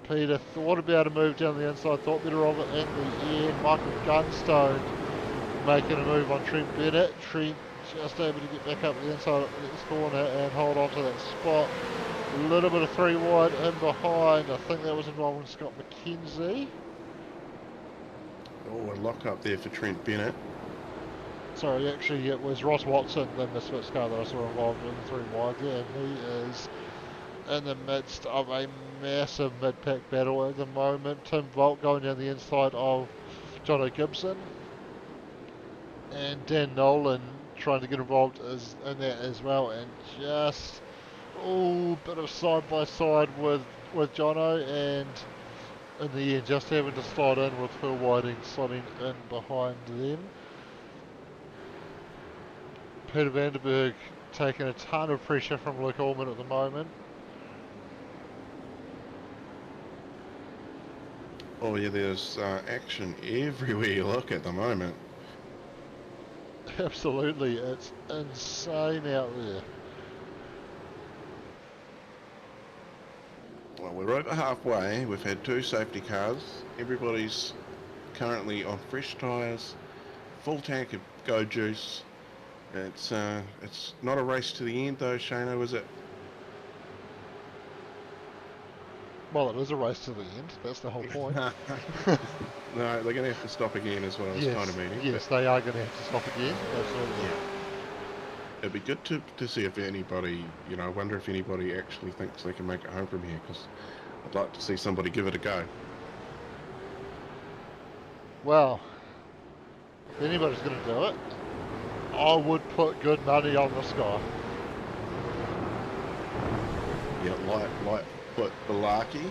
Peter thought about a move down the inside, thought better of it in the end. Michael Gunstone making a move on Trent Bennett. Trent just able to get back up the inside of this corner and hold on to that spot. A little bit of 3 wide in behind. I think that was involving Scott McKenzie. Oh, a lock up there for Trent Bennett. Sorry, actually it was Ross Watson, the Misfits car that I saw involved in the 3 wide there, and he is in the midst of a massive mid-pack battle at the moment. Tim Volt going down the inside of Jono Gibson, and Dan Nolan trying to get involved in that as well, and just bit of side by side with Jono, and in the end just having to slide in with Phil Whiting sliding in behind them. Peter Vanderberg taking a ton of pressure from Luke Allman at the moment. Oh yeah, there's action everywhere you look at the moment. Absolutely, it's insane out there. Well, we're over halfway. We've had 2 safety cars. Everybody's currently on fresh tyres, full tank of Go Juice. It's not a race to the end though, Shano, is it? Well, it is a race to the end. That's the whole point. No, they're going to have to stop again as well. It's kind of meaning. Yes, they are going to have to stop again. Absolutely. Yeah. It'd be good to see if anybody, I wonder if anybody actually thinks they can make it home from here, because I'd like to see somebody give it a go. Well, if anybody's going to do it, I would put good money on this guy. Yeah, light foot Balaki.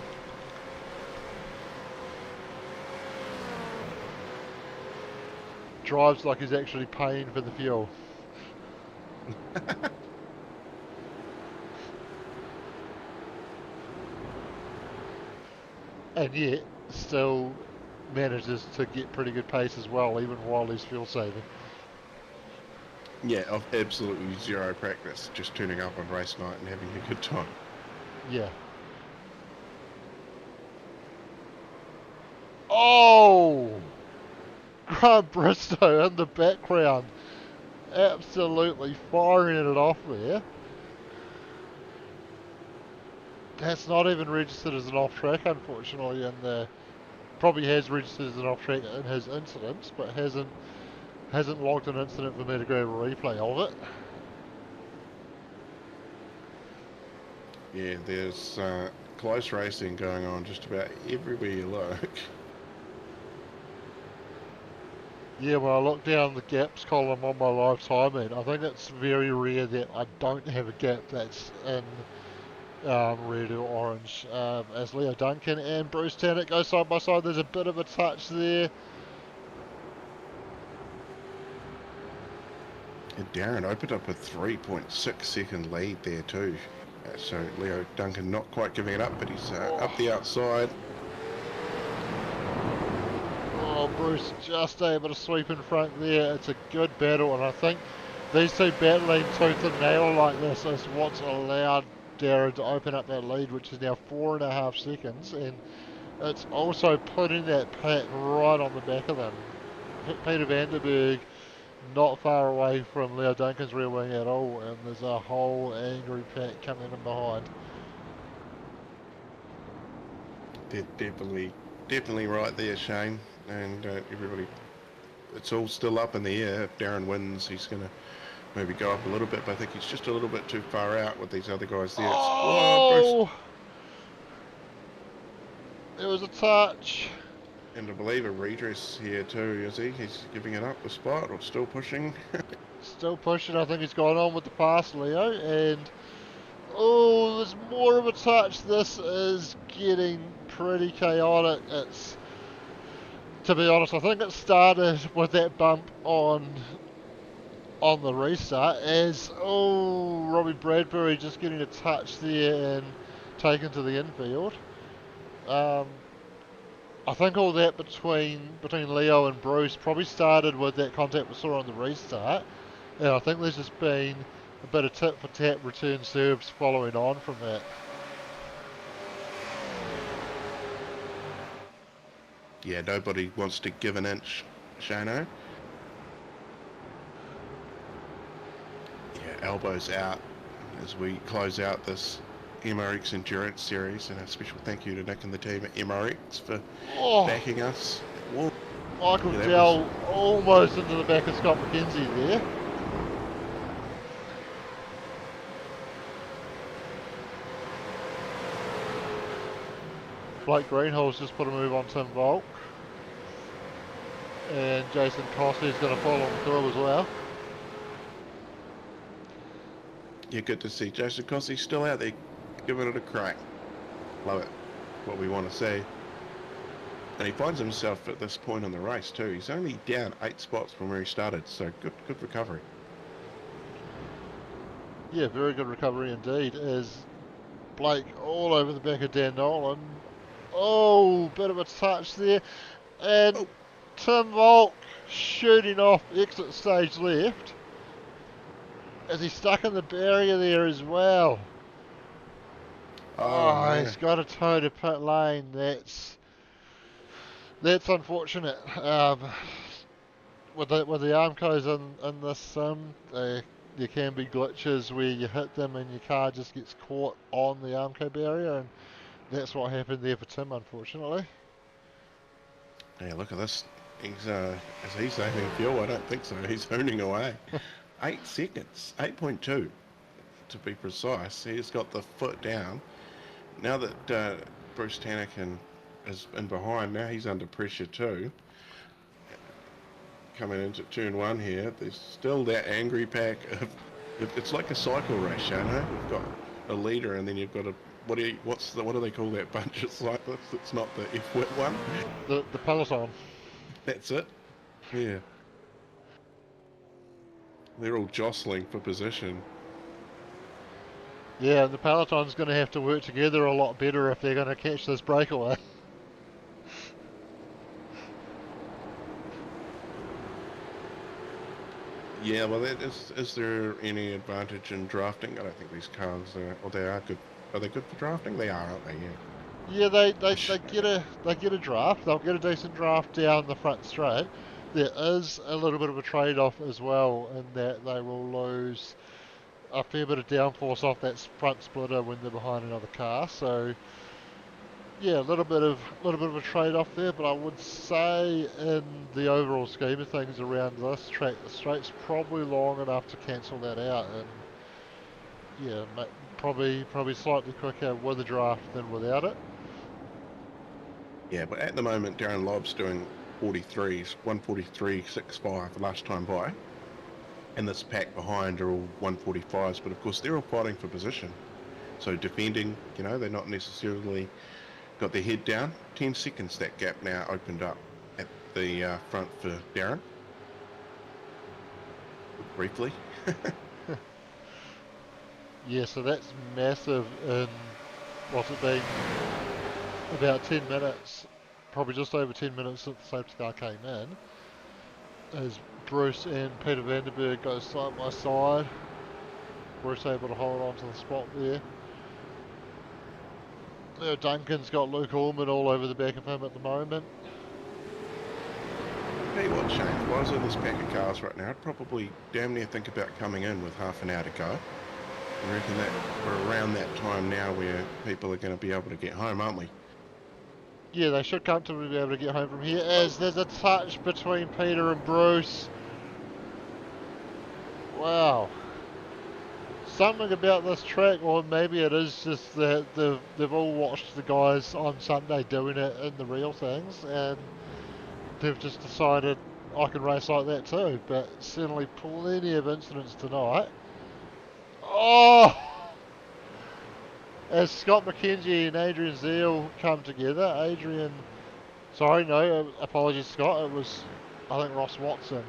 Drives like he's actually paying for the fuel. And yet, still manages to get pretty good pace as well, even while he's fuel saving. Yeah, of absolutely zero practice, just turning up on race night and having a good time. Yeah. Oh! Grant Bristow in the background. Absolutely firing it off there. That's not even registered as an off-track, unfortunately, and probably has registered as an off-track in his incidents, but hasn't logged an incident for me to grab a replay of it. Yeah, there's close racing going on just about everywhere you look. Yeah, when I look down the gaps column on my live time, and I think it's very rare that I don't have a gap that's in red or orange. As Leo Duncan and Bruce Tannen go side by side, there's a bit of a touch there. And Darren opened up a 3.6 second lead there too. So Leo Duncan not quite giving it up, but he's up the outside. Oh, Bruce just able to sweep in front there. It's a good battle, and I think these two battling tooth and nail like this is what's allowed Darren to open up that lead, which is now 4.5 seconds, and it's also putting that pack right on the back of them. Peter Vanderberg not far away from Leo Duncan's rear wing at all, and there's a whole angry pack coming in behind. They're definitely definitely right there, Shane, and everybody. It's all still up in the air. If Darren wins, he's going to maybe go up a little bit, but I think he's just a little bit too far out with these other guys there. Whoa, Bruce! Oh! It was a touch. And I believe a redress here too, is he? He's giving it up the spot or still pushing? Still pushing. I think he's gone on with the pass, Leo. And oh, there's more of a touch. This is getting pretty chaotic. It's, to be honest, I think it started with that bump on the restart as, oh, Robbie Bradbury just getting a touch there and taken to the infield. I think all that between Leo and Bruce probably started with that contact we saw on the restart, and I think there's just been a bit of tit for tat return serves following on from that. Yeah, nobody wants to give an inch, Shano. Yeah, elbows out as we close out this MRX Endurance Series, and a special thank you to Nick and the team at MRX for backing us. Whoa. Michael Dell almost into the back of Scott McKenzie there. Blake Greenhall's just put a move on Tim Volk. And Jason Cossey's going to follow him through as well. Yeah, good to see Jason Cossey still out there giving it a crack. Love it. What we want to see. And he finds himself at this point in the race too. He's only down 8 spots from where he started, so good recovery. Yeah, very good recovery indeed. As Blake all over the back of Dan Nolan. Oh, bit of a touch there. And Tim Volk shooting off exit stage left. As he's stuck in the barrier there as well. Oh, he's got to toe to pit lane. That's unfortunate. With the Armcos in this sim, there can be glitches where you hit them and your car just gets caught on the Armco barrier, and that's what happened there for Tim, unfortunately. Yeah, look at this. He's is he saving fuel? I don't think so. He's honing away. 8 seconds, 8.2 to be precise. He's got the foot down. Now that Bruce Tannican is in behind, now he's under pressure too. Coming into turn 1 here, there's still that angry pack of. It's like a cycle race, you know. We've got a leader, and then you've got a what do they call that bunch of cyclists? It's not the F-wit one. The peloton. That's it. Yeah. They're all jostling for position. Yeah, the peloton's going to have to work together a lot better if they're going to catch this breakaway. Yeah, well, is there any advantage in drafting? I don't think these cars they are good. Are they good for drafting? They are, aren't they? Yeah. Yeah, they get a draft. They'll get a decent draft down the front straight. There is a little bit of a trade-off as well in that they will lose a fair bit of downforce off that front splitter when they're behind another car. So yeah, a little bit of a trade-off there, but I would say in the overall scheme of things around this track, the straight's probably long enough to cancel that out, and yeah, probably slightly quicker with a draft than without it. Yeah, but at the moment, Darren Lobb's doing 43s, 143.65 last time by, and this pack behind are all 145s, but of course they're all fighting for position. So defending, they're not necessarily got their head down. 10 seconds that gap now opened up at the front for Darren. Briefly. Yeah, so that's massive in, what's it been, about 10 minutes, probably just over 10 minutes since the safety car came in, as Bruce and Peter Vandenberg go side by side. Bruce able to hold on to the spot there. Duncan's got Luke Allman all over the back of him at the moment. Tell you what, Shane, if I was in this pack of cars right now, I'd probably damn near think about coming in with half an hour to go. I reckon that we're around that time now where people are going to be able to get home, aren't we? Yeah, they should comfortably be able to get home from here, as there's a touch between Peter and Bruce. Wow. Something about this track, or maybe it is just that they've all watched the guys on Sunday doing it in the real things, and they've just decided I can race like that too. But certainly plenty of incidents tonight. Oh! As Scott McKenzie and Adrian Zeal come together, sorry, no, apologies Scott, it was, I think, Ross Watson.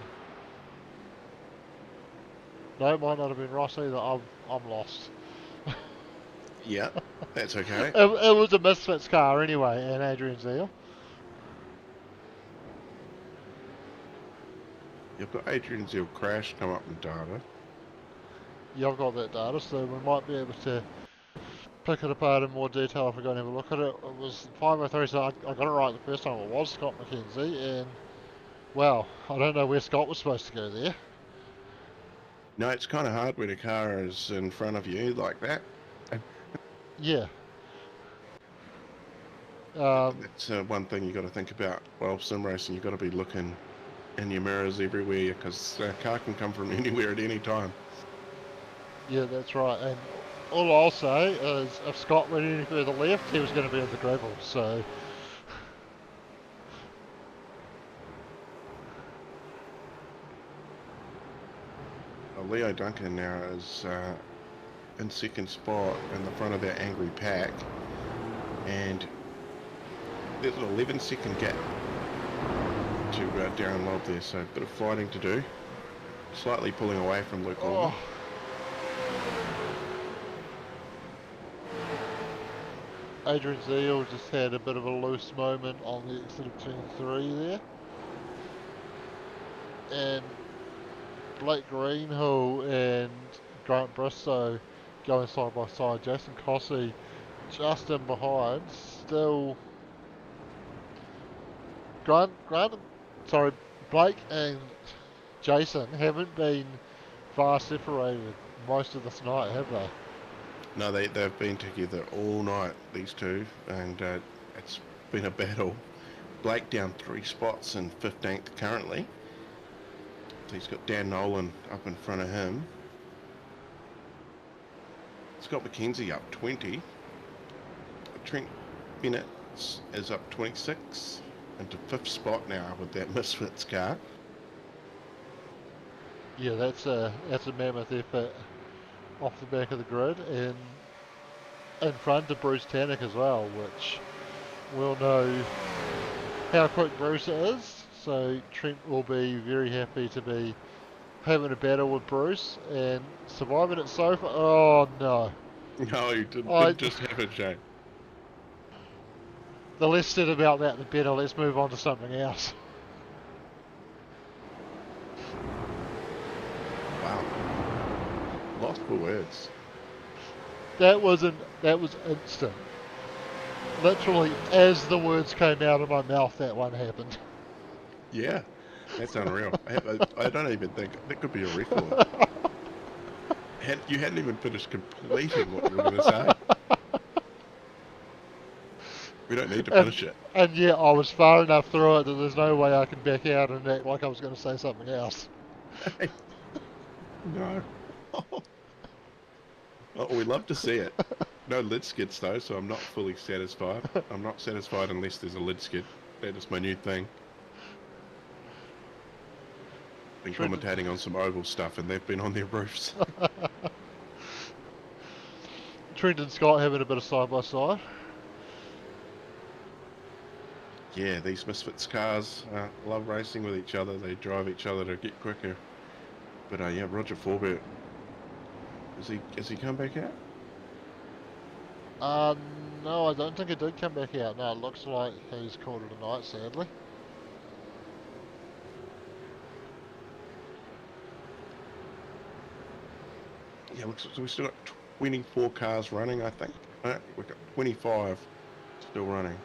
No, it might not have been Ross either, I'm lost. Yeah, that's okay. It was a Misfits car anyway, and Adrian Zeal. You've got Adrian Zeal crash come up in data. Yeah, I've got that data, so we might be able to pick it apart in more detail if we go and have a look at it. It was 503, so I got it right the first time. It was Scott McKenzie, and well, I don't know where Scott was supposed to go there. No, it's kind of hard when a car is in front of you like that. Yeah. That's one thing you got to think about while sim racing. You've got to be looking in your mirrors everywhere, because a car can come from anywhere at any time. Yeah, that's right. And all I'll say is if Scott went any further left, he was going to be in the gravel. So, Leo Duncan now is in second spot in the front of that angry pack, and there's an 11-second gap to Darren Lobb there, so a bit of fighting to do. Slightly pulling away from Luke Allman. Adrian Zeal just had a bit of a loose moment on the exit of turn 3 there. And Blake Greenhill and Grant Bristow going side by side. Jason Cossey just in behind. Still, Blake and Jason haven't been far separated most of this night, have they? No, they've been together all night, these two, and it's been a battle. Blake down 3 spots in 15th currently. He's got Dan Nolan up in front of him. Scott McKenzie up 20. Trent Bennett is up 26 into 5th spot now with that Misfits car. Yeah, that's a mammoth effort off the back of the grid, and in front of Bruce Tannock as well, which we'll know how quick Bruce is. So Trent will be very happy to be having a battle with Bruce and surviving it so far. Oh no. No, you didn't just have it, Jay. The less said about that, the better. Let's move on to something else. Wow. Lost for words. That was instant. Literally, as the words came out of my mouth, that one happened. Yeah, that's unreal. I don't even think that could be a record. You hadn't even finished completing what you were going to say. We don't need to finish it. And yeah, I was far enough through it that there's no way I can back out and act like I was going to say something else. No. Oh, we love to see it. No lid skids though, so I'm not fully satisfied. I'm not satisfied unless there's a lid skid. That is my new thing. Been commentating on some oval stuff, and they've been on their roofs. Trent and Scott having a bit of side by side. Yeah, these Misfits cars love racing with each other. They drive each other to get quicker. But yeah, Roger Forbert, has he come back out? No, I don't think it did come back out. No, it looks like he's called it a night, sadly. Yeah, looks like we've still got 24 cars running, I think. We've got 25 still running.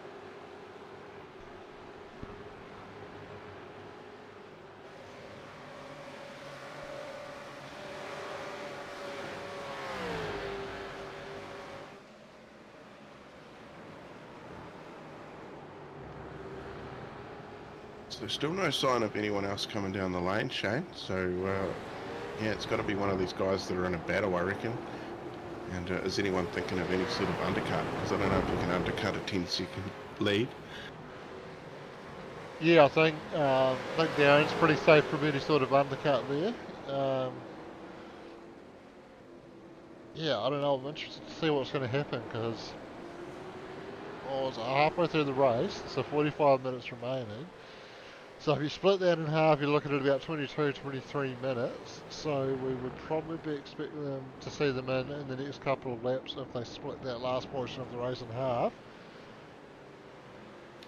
So still no sign of anyone else coming down the lane, Shane. So yeah, it's got to be one of these guys that are in a battle, I reckon. And is anyone thinking of any sort of undercut? Because I don't know if you can undercut a 10-second lead. Yeah, I think Darren's pretty safe from any sort of undercut there. Yeah, I don't know. I'm interested to see what's going to happen because I was halfway through the race, so 45 minutes remaining. So if you split that in half, you're looking at about 22, 23 minutes. So we would probably be expecting them to see them in the next couple of laps if they split that last portion of the race in half.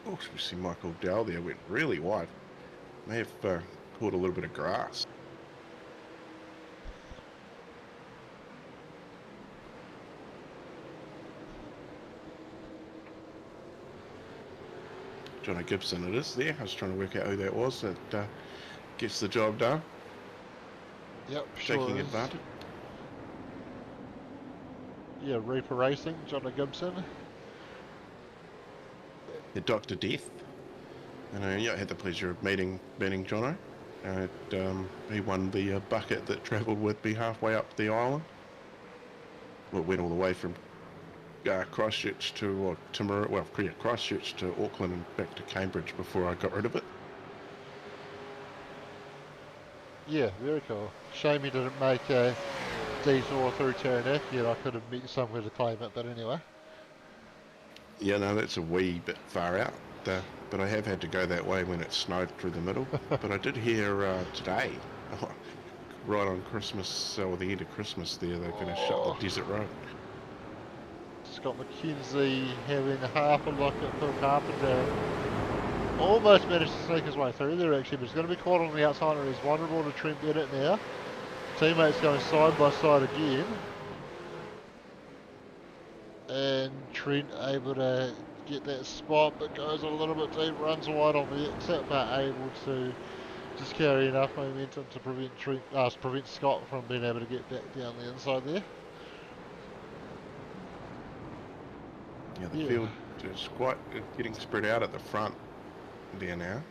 Oh, we see Michael Dell there went really wide. May have caught a little bit of grass. Johnny Gibson it is there. I was trying to work out who that was that gets the job done. Yep, Taking sure is. advantage. Yeah, Reaper Racing, Johnny Gibson. The Dr. Death. And yeah, I had the pleasure of meeting Jono. He won the bucket that travelled with me halfway up the island. Well, it went all the way from Christchurch to Christchurch to Auckland and back to Cambridge before I got rid of it. Yeah, very cool. Shame he didn't make a detour through Taranaki and I could have met somewhere to claim it, but anyway. Yeah, no, that's a wee bit far out. But I have had to go that way when it snowed through the middle. But I did hear today, right on Christmas, or the end of Christmas there, they're going to shut the desert road. Scott McKenzie having half a look at Phil Carpenter. Almost managed to sneak his way through there actually, but he's going to be caught on the outside and he's vulnerable to Trent Bennett now. Teammates going side by side again. And Trent able to get that spot, but goes a little bit deep, runs wide on the exit, but able to just carry enough momentum to prevent Scott from being able to get back down the inside there. Yeah, the field is quite getting spread out at the front there now.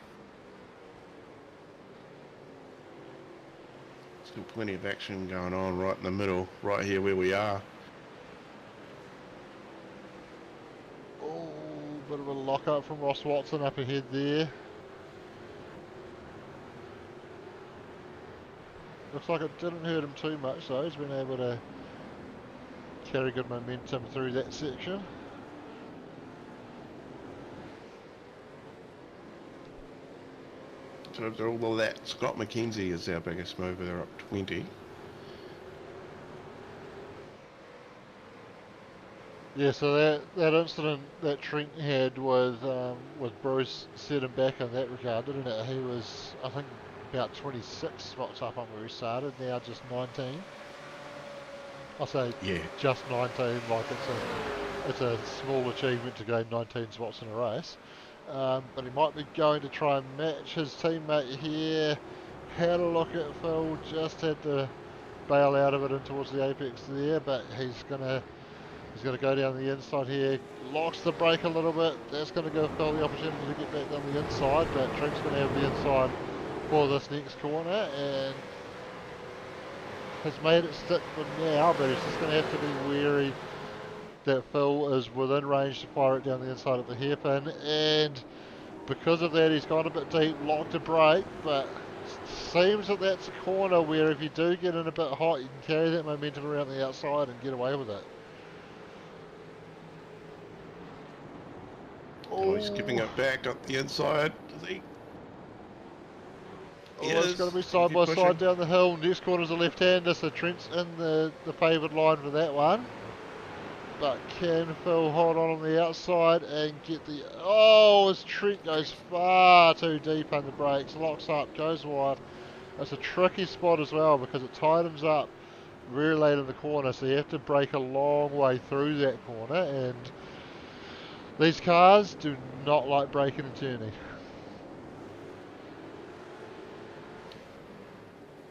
Still plenty of action going on right in the middle, right here where we are. Oh, bit of a lock-up from Ross Watson up ahead there. Looks like it didn't hurt him too much though. He's been able to carry good momentum through that section. So after all of that, Scott McKenzie is our biggest mover. They're up 20. Yeah, so that incident that Trent had with Bruce set him back in that regard, didn't it? He was, I think, about 26 spots up on where he started. Now just 19. I say just 19, like it's a small achievement to gain 19 spots in a race. But he might be going to try and match his teammate here. Had a look at Phil, just had to bail out of it in towards the apex there, but he's gonna go down the inside here, locks the brake a little bit. That's going to give Phil the opportunity to get back down the inside, but Trent's going to have the inside for this next corner and has made it stick for now, but he's just going to have to be wary that Phil is within range to fire it down the inside of the hairpin, and because of that he's gone a bit deep, locked a brake, but seems that that's a corner where if you do get in a bit hot you can carry that momentum around the outside and get away with it. Oh, he's giving it back up the inside. Does he? It's going to be side by side down the hill. Next corner's a left-hander, so Trent's in the favoured line for that one. But can Phil hold on the outside and get the... Oh, as Trent goes far too deep under brakes. Locks up, goes wide. That's a tricky spot as well because it tightens up very late in the corner, so you have to brake a long way through that corner, and these cars do not like braking and turning.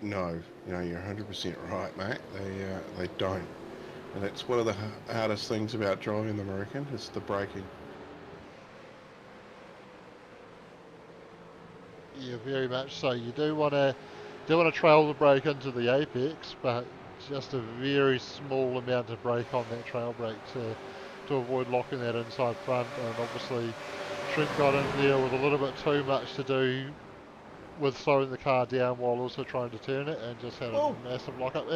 No, you're 100% right, mate. They don't, and that's one of the hardest things about driving them, I reckon, is the braking. Yeah, very much so. You do want to trail the brake into the apex, but just a very small amount of brake on that trail brake to avoid locking that inside front. And obviously, Trent got in there with a little bit too much to do with slowing the car down while also trying to turn it, and just had a Oh, massive lockup.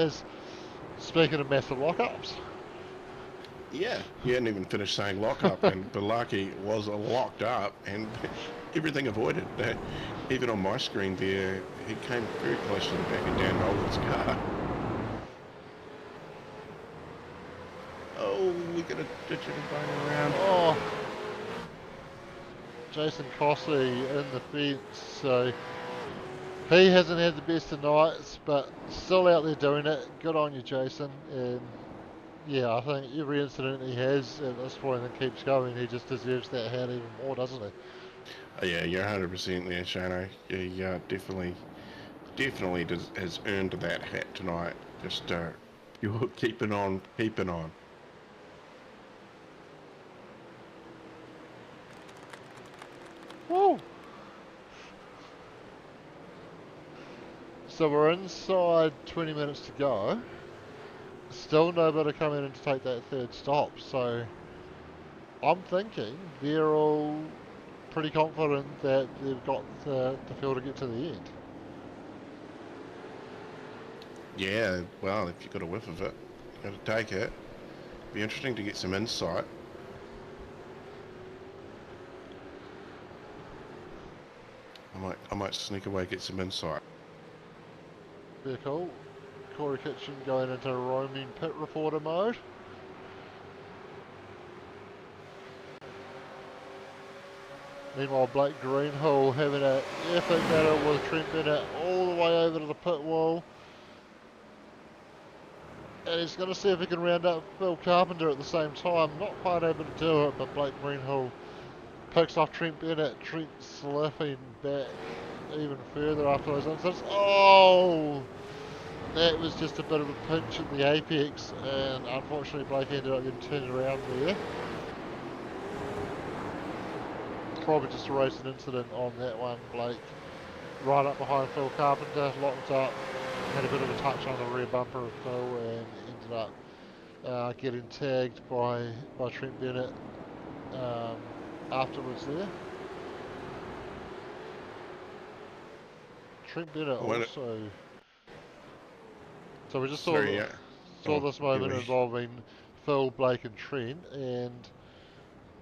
Speaking of massive lockups, yeah. You hadn't even finished saying lock up, and Balaki was locked up, and everything avoided. Even on my screen there, he came very close to the back of Dan Nolan's car. Oh, we got a digital bone around. oh, Jason Cossey in the fence. So he hasn't had the best of nights, but still out there doing it. Good on you, Jason. And yeah, I think every incident he has at this point and keeps going, he just deserves that hat even more, doesn't he? Oh, yeah, you're 100% there, Shano. He definitely has earned that hat tonight. Just you're keeping on, keeping on. Woo! So we're inside 20 minutes to go. Still nobody coming in to take that third stop. So I'm thinking they're all pretty confident that they've got the fuel to get to the end. Yeah, well, if you've got a whiff of it, got to take it. Be interesting to get some insight. I might sneak away, get some insight. Very cool. Corey Kitchen going into roaming pit reporter mode. Meanwhile, Blake Greenhill having an epic battle with Trent Bennett all the way over to the pit wall. And he's going to see if he can round up Phil Carpenter at the same time. Not quite able to do it, but Blake Greenhill picks off Trent Bennett. Trent slipping back even further after those incidents. Oh! That was just a bit of a pinch at the apex, and unfortunately Blake ended up getting turned around there. Probably just a racing incident on that one. Blake right up behind Phil Carpenter, locked up, had a bit of a touch on the rear bumper of Phil, and ended up getting tagged by Trent Bennett afterwards there. Trent Bennett also. So we just Sorry, saw this moment anyway. involving Phil, Blake, and Trent, and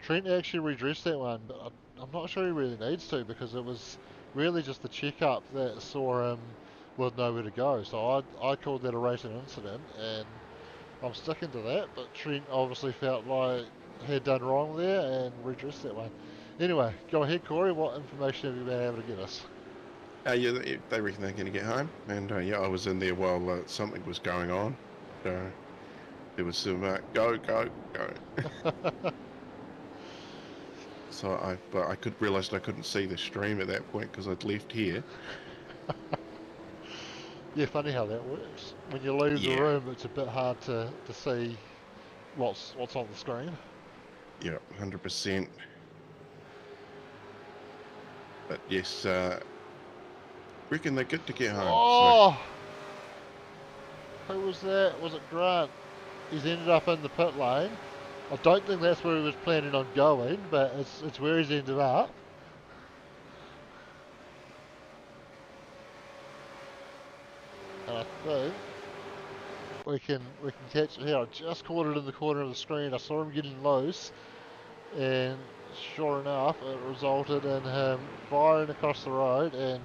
Trent actually redressed that one, but I'm not sure he really needs to, because it was really just the checkup that saw him with nowhere to go. So I called that a racing incident, and I'm sticking to that. But Trent obviously felt like he had done wrong there and redressed that one. Anyway, go ahead, Corey. What information have you been able to get us? Yeah, they reckon they're going to get home, and yeah, I was in there while something was going on. There was some go, go, go. But I realised I couldn't see the stream at that point because I'd left here. Yeah, funny how that works. When you leave the Yeah, room, it's a bit hard to see what's on the screen. yeah, 100%. But yes, reckon they're good to get home. So Oh, who was that? Was it Grant? He's ended up in the pit lane. I don't think that's where he was planning on going, but it's where he's ended up. And I think we can catch it here. I just caught it in the corner of the screen. I saw him getting loose, and sure enough, it resulted in him firing across the road. And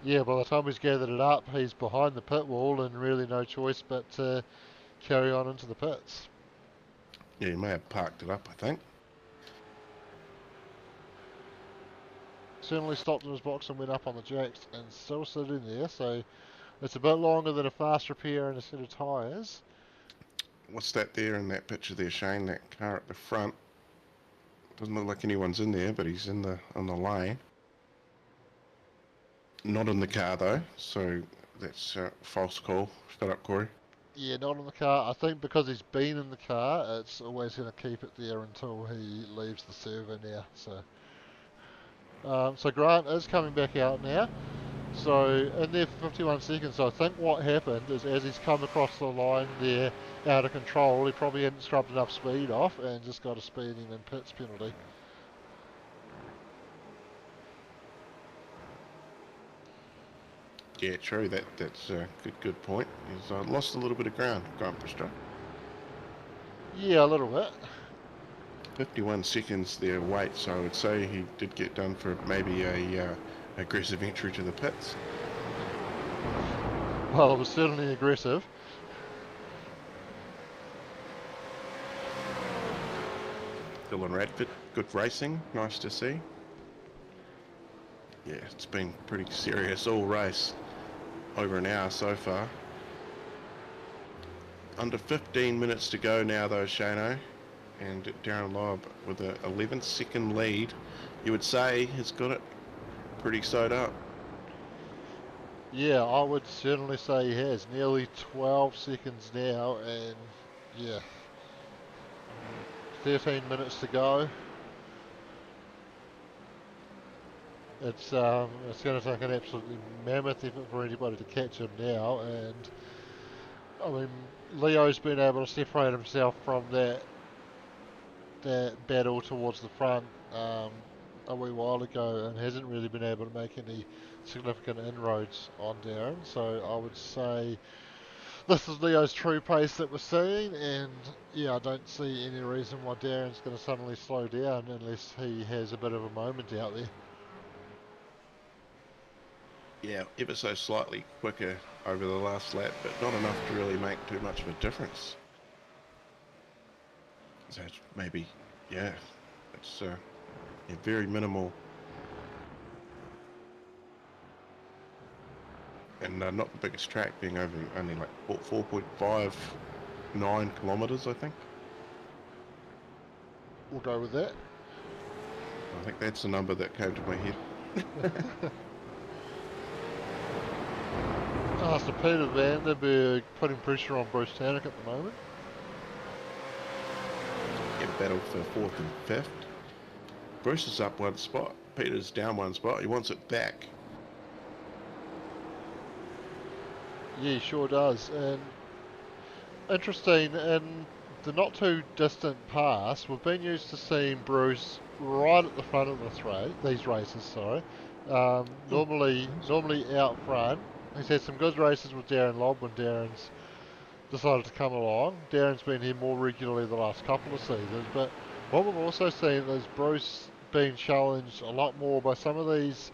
yeah, by the time he's gathered it up, he's behind the pit wall, and really no choice but to carry on into the pits. yeah, you may have parked it up, I think. Certainly stopped in his box and went up on the jacks, and still sitting there. So it's a bit longer than a fast repair and a set of tyres. What's that there in that picture there, Shane? That car at the front. Doesn't look like anyone's in there, but he's on the lane. Not in the car though, so that's a false call. Shut up, Corey. Yeah, not in the car. I think because he's been in the car, it's always going to keep it there until he leaves the server now. So So Grant is coming back out now. So in there for 51 seconds, so I think what happened is as he's come across the line there out of control, he probably hadn't scrubbed enough speed off and just got a speeding and pits penalty. Yeah, true. That's a good point. He's lost a little bit of ground, Grant Bristow. Yeah, a little bit. 51 seconds there wait, so I would say he did get done for maybe a aggressive entry to the pits. Well, it was certainly aggressive. Dylan Radford, good racing, nice to see. Yeah, it's been pretty serious all race. Over an hour so far. Under 15 minutes to go now though, Shano. And Darren Lobb with an 11-second lead, you would say has got it pretty sewed up. Yeah, I would certainly say he has. Nearly 12 seconds now, and yeah, 13 minutes to go. It's going to take an absolutely mammoth effort for anybody to catch him now, and I mean, Leo's been able to separate himself from that battle towards the front a wee while ago, and hasn't really been able to make any significant inroads on Darren. So I would say this is Leo's true pace that we're seeing, and yeah, I don't see any reason why Darren's going to suddenly slow down unless he has a bit of a moment out there. Yeah, ever so slightly quicker over the last lap, but not enough to really make too much of a difference. So maybe, yeah, it's very minimal. And not the biggest track, being over only like 4.59 kilometres, I think. We'll go with that. I think that's the number that came to my head. So Peter Vanderberg putting pressure on Bruce Tannock at the moment. Yeah, battle for 4th and 5th. Bruce is up one spot. Peter's down one spot. He wants it back. Yeah, he sure does. And interesting, in the not too distant past, we've been used to seeing Bruce right at the front of these races. Sorry, normally out front. He's had some good races with Darren Lobb when Darren's decided to come along. Darren's been here more regularly the last couple of seasons, but what we've also seen is Bruce being challenged a lot more by some of these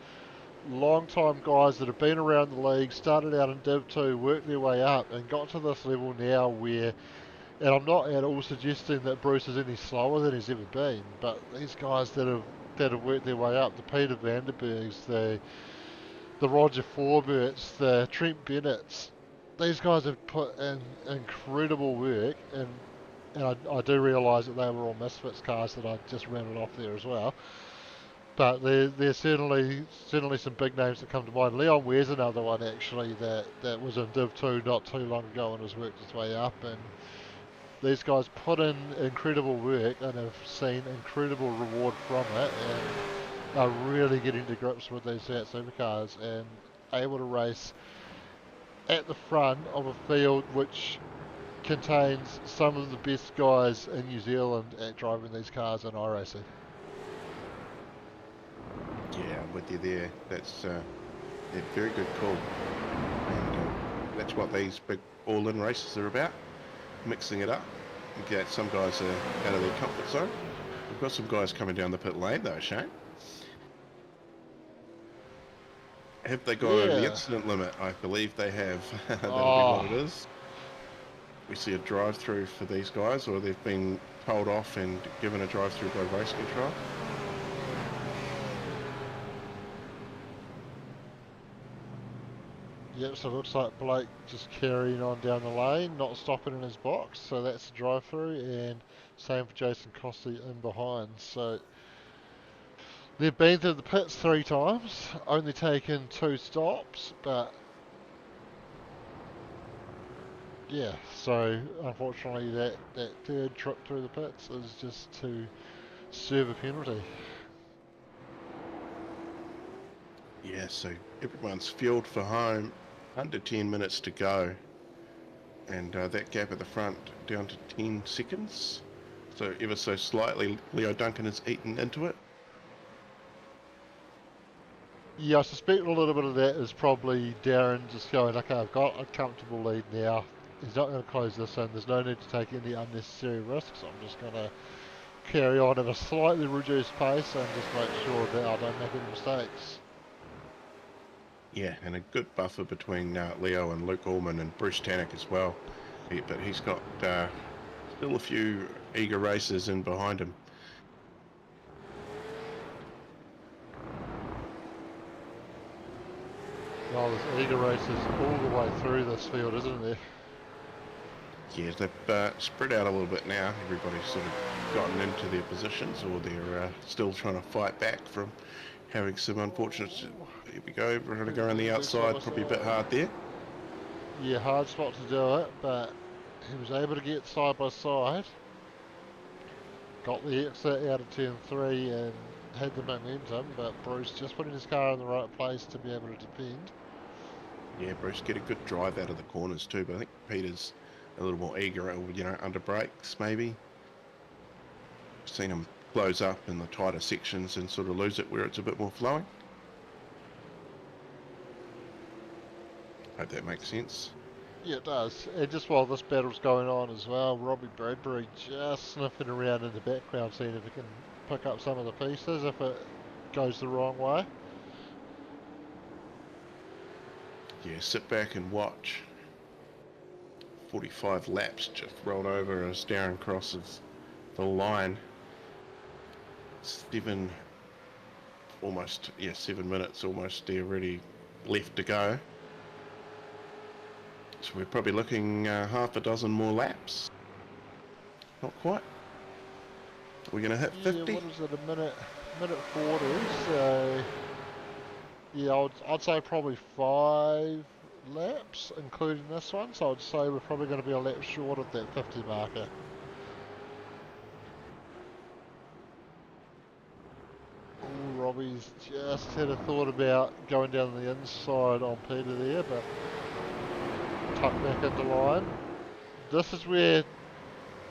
long-time guys that have been around the league, started out in Div 2, worked their way up, and got to this level now where, and I'm not at all suggesting that Bruce is any slower than he's ever been, but these guys that have worked their way up, the Peter Vanderbergs, the Roger Forberts, the Trent Bennetts, these guys have put in incredible work, and I do realise that they were all Misfits cars that I just rounded off there as well. But there's certainly some big names that come to mind. Leon Ware's another one actually that was in Div 2 not too long ago and has worked his way up. And these guys put in incredible work and have seen incredible reward from it, and are really getting to grips with these supercars and able to race at the front of a field which contains some of the best guys in New Zealand at driving these cars in iRacing. Yeah, I'm with you there. That's a very good call. And that's what these big all-in races are about, mixing it up. Get some guys out of their comfort zone. We've got some guys coming down the pit lane though, Shane. Have they gone over the incident limit? I believe they have. That'll be what it is. We see a drive-through for these guys, or they've been told off and given a drive-through by race control. Yep, so it looks like Blake just carrying on down the lane, not stopping in his box, so that's the drive-through, and same for Jason Costley in behind. So they've been through the pits 3 times, only taken 2 stops, but yeah, so unfortunately that third trip through the pits is just to serve a penalty. Yeah, so everyone's fueled for home, under 10 minutes to go, and that gap at the front down to 10 seconds. So ever so slightly, Leo Duncan has eaten into it. Yeah, I suspect a little bit of that is probably Darren just going, okay, I've got a comfortable lead now. He's not going to close this in. There's no need to take any unnecessary risks. I'm just going to carry on at a slightly reduced pace and just make sure that I don't make any mistakes. Yeah, and a good buffer between Leo and Luke Allman and Bruce Tannock as well. But he's got still a few eager racers in behind him. Well, there's eager racers all the way through this field, isn't there? Yeah, they've spread out a little bit now. Everybody's sort of gotten into their positions, or they're still trying to fight back from having some unfortunate... Here we go, we're going to go around the outside, probably a bit hard there. Yeah, hard spot to do it, but he was able to get side by side. Got the exit out of turn 3 and had the momentum, but Bruce just putting his car in the right place to be able to defend. Yeah, Bruce get a good drive out of the corners too, but I think Peter's a little more eager, under brakes maybe. Seen him close up in the tighter sections and sort of lose it where it's a bit more flowing. Hope that makes sense. Yeah, it does. And just while this battle's going on as well, Robbie Bradbury just sniffing around in the background, seeing if he can pick up some of the pieces if it goes the wrong way. Yeah, sit back and watch. 45 laps just rolled over as Darren crosses the line. 7 minutes almost there already left to go. So we're probably looking half a dozen more laps. Not quite. We're going to hit 50. Yeah, what is it, minute 40, so yeah, I'd say probably 5 laps, including this one, so I'd say we're probably going to be a lap short of that 50 marker. Ooh, Robbie's just had a thought about going down the inside on Peter there, but tuck back into line. This is where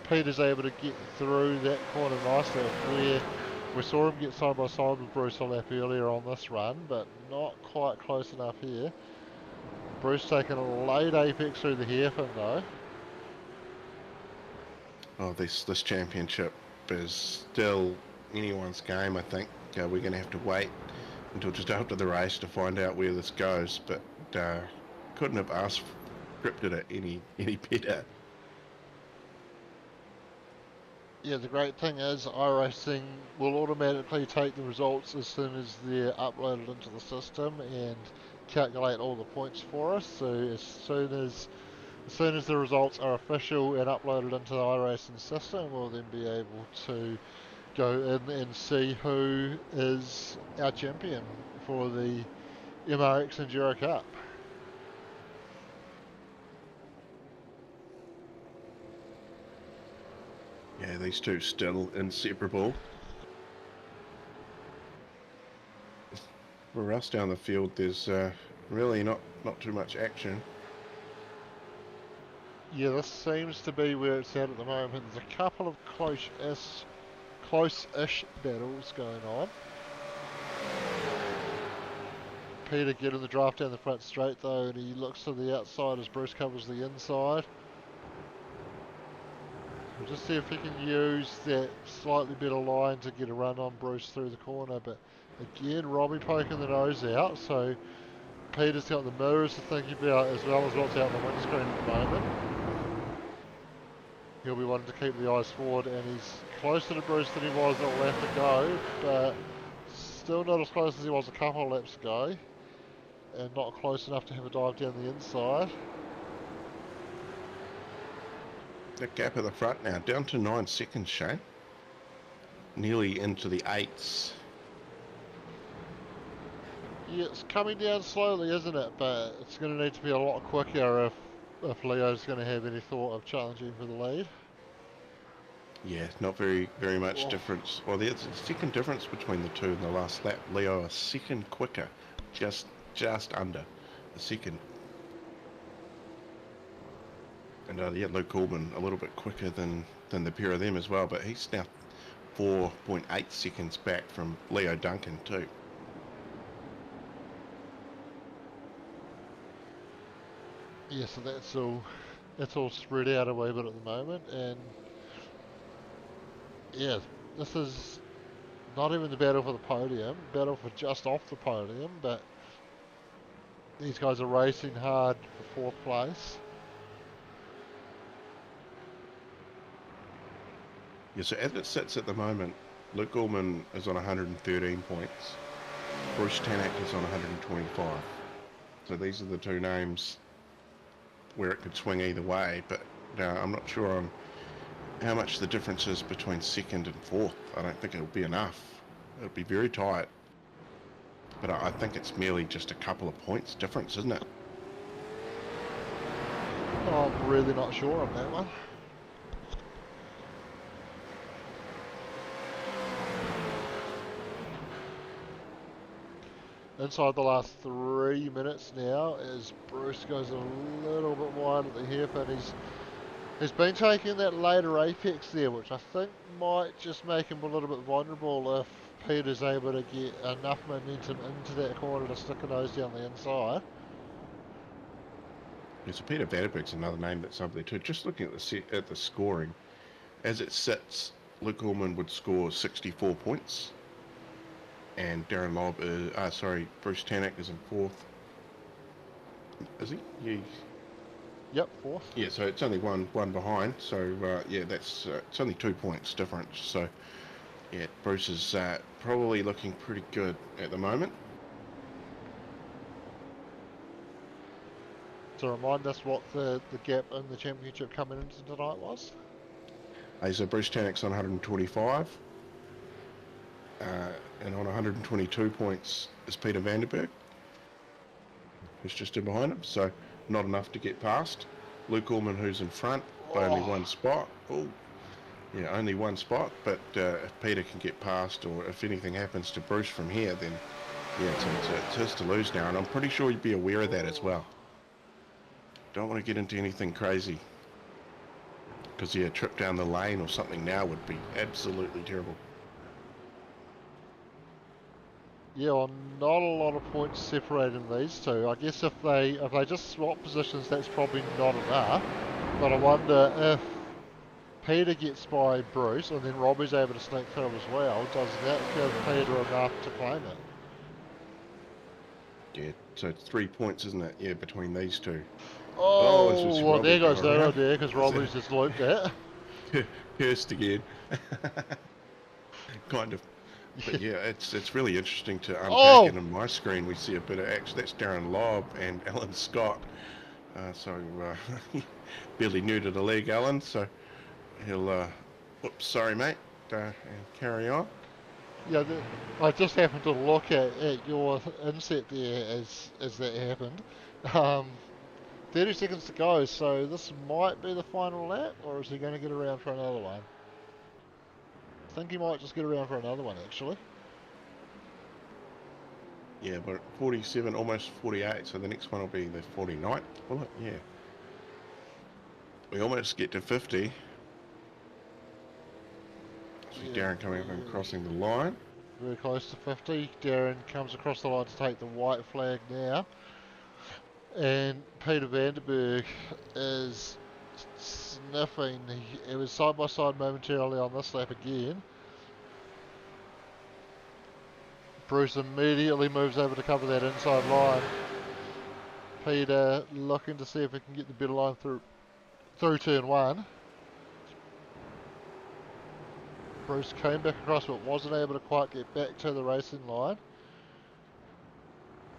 Peter's able to get through that corner nicely, where we saw him get side by side with Bruce a lap earlier on this run, but not quite close enough here. Bruce taking a late apex through the hairpin though. Oh, this championship is still anyone's game, I think. We're going to have to wait until just after the race to find out where this goes, but couldn't have scripted it any better. Yeah, the great thing is iRacing will automatically take the results as soon as they're uploaded into the system and calculate all the points for us. So as soon as the results are official and uploaded into the iRacing system, we'll then be able to go in and see who is our champion for the MRX Enduro Cup. Yeah, these two still inseparable. For us down the field, there's really not too much action. Yeah, this seems to be where it's at the moment. There's a couple of close-ish battles going on. Peter getting the draft down the front straight though, and he looks to the outside as Bruce covers the inside. We'll just see if he can use that slightly better line to get a run on Bruce through the corner, but again, Robbie poking the nose out, so Peter's got the mirrors to think about as well as what's out on the windscreen at the moment. He'll be wanting to keep the eyes forward, and he's closer to Bruce than he was a lap ago, but still not as close as he was a couple of laps ago, and not close enough to have a dive down the inside. That gap at the front now, down to 9 seconds, Shane. Nearly into the 8s. Yeah, it's coming down slowly, isn't it? But it's going to need to be a lot quicker if Leo's going to have any thought of challenging for the lead. Yeah, not very much difference. Well, there's a second difference between the two in the last lap. Leo a second quicker just under a second. And yeah, Luke Coleman a little bit quicker than the pair of them as well, but he's now 4.8 seconds back from Leo Duncan too. Yeah, so that's all spread out a wee bit at the moment, and yeah, this is not even the battle for the podium, battle for just off the podium, but these guys are racing hard for 4th place. Yeah, so as it sits at the moment, Luke Coleman is on 113 points. Bruce Tanak is on 125. So these are the two names where it could swing either way, but I'm not sure on how much the difference is between 2nd and 4th. I don't think it'll be enough. It'll be very tight. But I think it's merely just a couple of points difference, isn't it? Oh, I'm really not sure on that one. Inside the last 3 minutes now, as Bruce goes a little bit wide at the hairpin. He's been taking that later apex there, which I think might just make him a little bit vulnerable if Peter's able to get enough momentum into that corner to stick a nose down the inside. Yeah, so Peter Vandenberg's another name that's up there too. Just looking at the scoring, as it sits, Luke Coleman would score 64 points. And Darren Lobb Bruce Tanak is in 4th. Is he? Yeah. Yep, 4th. Yeah, so it's only one behind. So yeah, that's it's only 2 points difference. So yeah, Bruce is probably looking pretty good at the moment. To remind us what the gap in the championship coming into tonight was. So Bruce Tanak's on 125. And on 122 points is Peter Vandenberg, who's just in behind him, so not enough to get past. Luke Coleman, who's in front by only one spot. Oh, yeah, only one spot, but if Peter can get past, or if anything happens to Bruce from here, then yeah, it's his to lose now, and I'm pretty sure you'd be aware of that as well. Don't want to get into anything crazy, because yeah, a trip down the lane or something now would be absolutely terrible. Yeah, well, not a lot of points separating these two. I guess if they just swap positions, that's probably not enough. But I wonder if Peter gets by Bruce and then Robbie's able to sneak through as well, does that give Peter enough to claim it? Yeah, so it's 3 points, isn't it? Yeah, between these two. Oh, well, Robbie there goes that around. idea because Robbie's just looped it. Cursed again. Kind of. But yeah, it's really interesting to unpack it on my screen. We see a bit of action. That's Darren Lobb and Alan Scott. Barely new to the league, Alan. So he'll, oops, sorry, mate, and carry on. Yeah, I just happened to look at your inset there as that happened. 30 seconds to go, so this might be the final lap, or is he going to get around for another one? I think he might just get around for another one, actually. Yeah, but 47, almost 48, so the next one will be the 49th, will it? Yeah. We almost get to 50. See Darren coming up and crossing the line. Very close to 50. Darren comes across the line to take the white flag now. And Peter Vandenberg is sniffing. It was side by side momentarily on this lap again. Bruce immediately moves over to cover that inside line. Peter looking to see if he can get the better line through turn 1. Bruce came back across but wasn't able to quite get back to the racing line.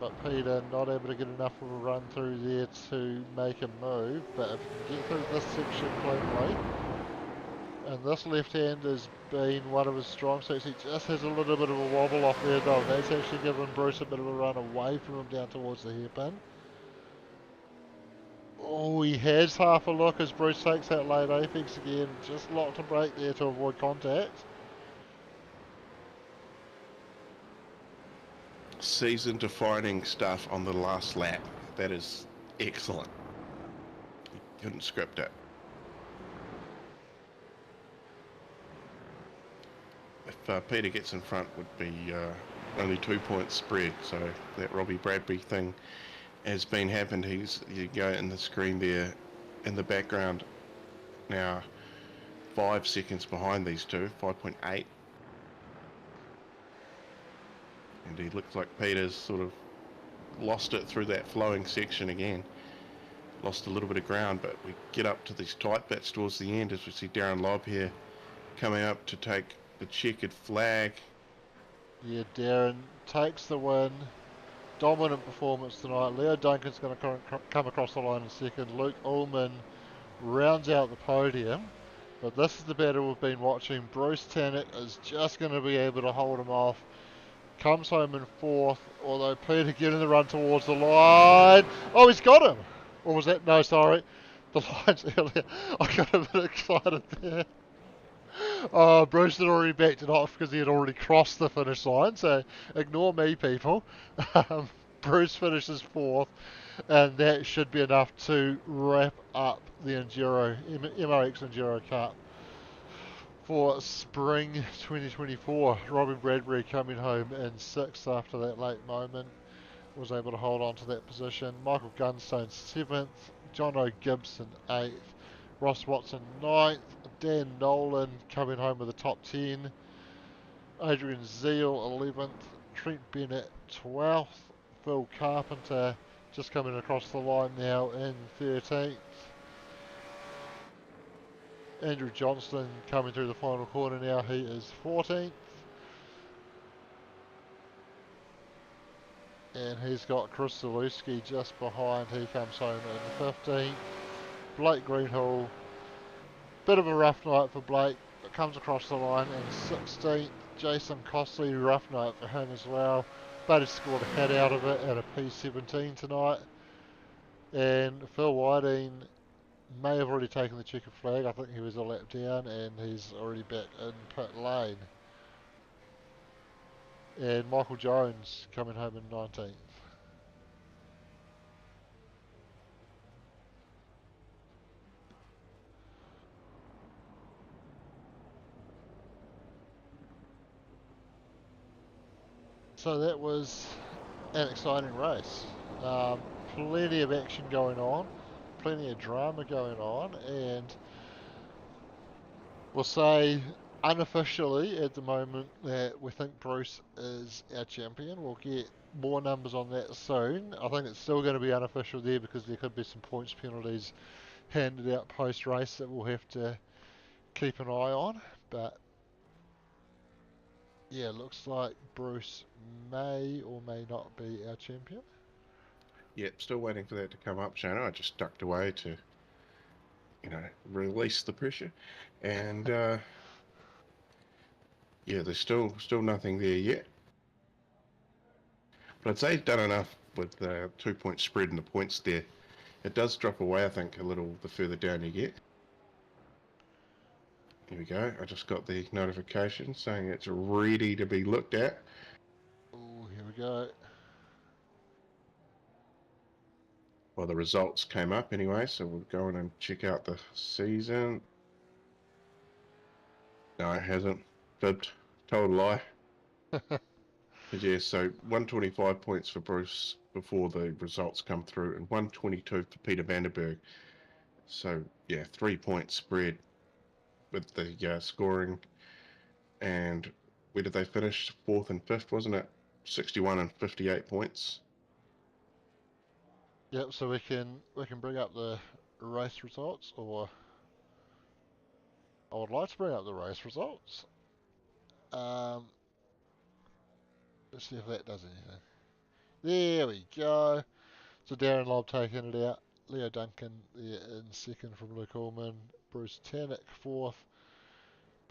But Peter not able to get enough of a run through there to make a move. But if he can get through this section cleanly, and this left hand has been one of his strong suits, he just has a little bit of a wobble off there though. That's actually given Bruce a bit of a run away from him down towards the hairpin. Oh, he has half a look as Bruce takes that late apex again. Just locked a brake there to avoid contact. season-defining stuff on the last lap. That is excellent. You couldn't script it. If Peter gets in front, would be only 2 points spread. So that Robbie Bradbury thing has been happened. You go in the screen there in the background now, 5 seconds behind these two, 5.8. And he looks like Peter's sort of lost it through that flowing section again. Lost a little bit of ground, but we get up to these tight bits towards the end as we see Darren Lobb here coming up to take the checkered flag. Yeah, Darren takes the win. Dominant performance tonight. Leo Duncan's going to come across the line in second. Luke Ullman rounds out the podium. But this is the battle we've been watching. Bruce Tannen is just going to be able to hold him off. Comes home in fourth, although Peter getting the run towards the line. Oh, he's got him! Or was that? No, sorry. The line's earlier. I got a bit excited there. Oh, Bruce had already backed it off because he had already crossed the finish line, so ignore me, people. Bruce finishes fourth, and that should be enough to wrap up the MRX Enduro Cup for spring 2024. Robin Bradbury coming home in sixth after that late moment, was able to hold on to that position. Michael Gunstone seventh, John O'Gibson eighth, Ross Watson ninth, Dan Nolan coming home with the top 10, Adrian Zeal 11th, Trent Bennett 12th, Phil Carpenter just coming across the line now in 13th. Andrew Johnston coming through the final corner now, he is 14th. And he's got Chris Zalewski just behind, he comes home in 15th. Blake Greenhall, bit of a rough night for Blake, but comes across the line in 16th. Jason Costley, rough night for him as well, but he scored a head out of it at a P17 tonight. And Phil Whiting may have already taken the checkered flag. I think he was a lap down and he's already back in pit lane. And Michael Jones coming home in 19th. So that was an exciting race. Plenty of action going on, plenty of drama going on, and we'll say unofficially at the moment that we think Bruce is our champion. We'll get more numbers on that soon. I think it's still going to be unofficial there because there could be some points penalties handed out post-race that we'll have to keep an eye on. But yeah, looks like Bruce may or may not be our champion. Yep, still waiting for that to come up, Shana. I just ducked away to, release the pressure. And yeah, there's still nothing there yet. But I'd say he's done enough with the 2 point spread and the points there. It does drop away, I think, a little the further down you get. Here we go. I just got the notification saying it's ready to be looked at. Oh, here we go. Well, the results came up anyway, so we'll go in and check out the season. No, it hasn't. Fibbed. Told a lie. Yeah, so 125 points for Bruce before the results come through, and 122 for Peter Vanderberg. So, yeah, 3 points spread with the scoring. And where did they finish? Fourth and fifth, wasn't it? 61 and 58 points. Yep, so we can bring up the race results, or I would like to bring up the race results. Let's see if that does anything. There we go. So Darren Lobb taking it out. Leo Duncan in second from Luke Ullman. Bruce Tannen fourth.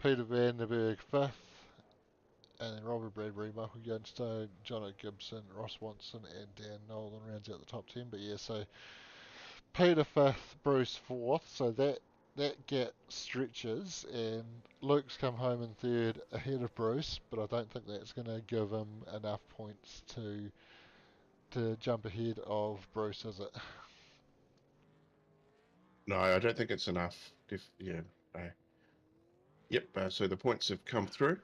Peter Vanderberg fifth. And then Robert Bradbury, Michael Gunstone, John Gibson, Ross Watson, and Dan Nolan rounds out the top 10. But yeah, so Peter fifth, Bruce fourth. So that that gap stretches, and Luke's come home in third ahead of Bruce, but I don't think that's going to give him enough points to jump ahead of Bruce, is it? No, I don't think it's enough. Yeah. No. Yep. So the points have come through.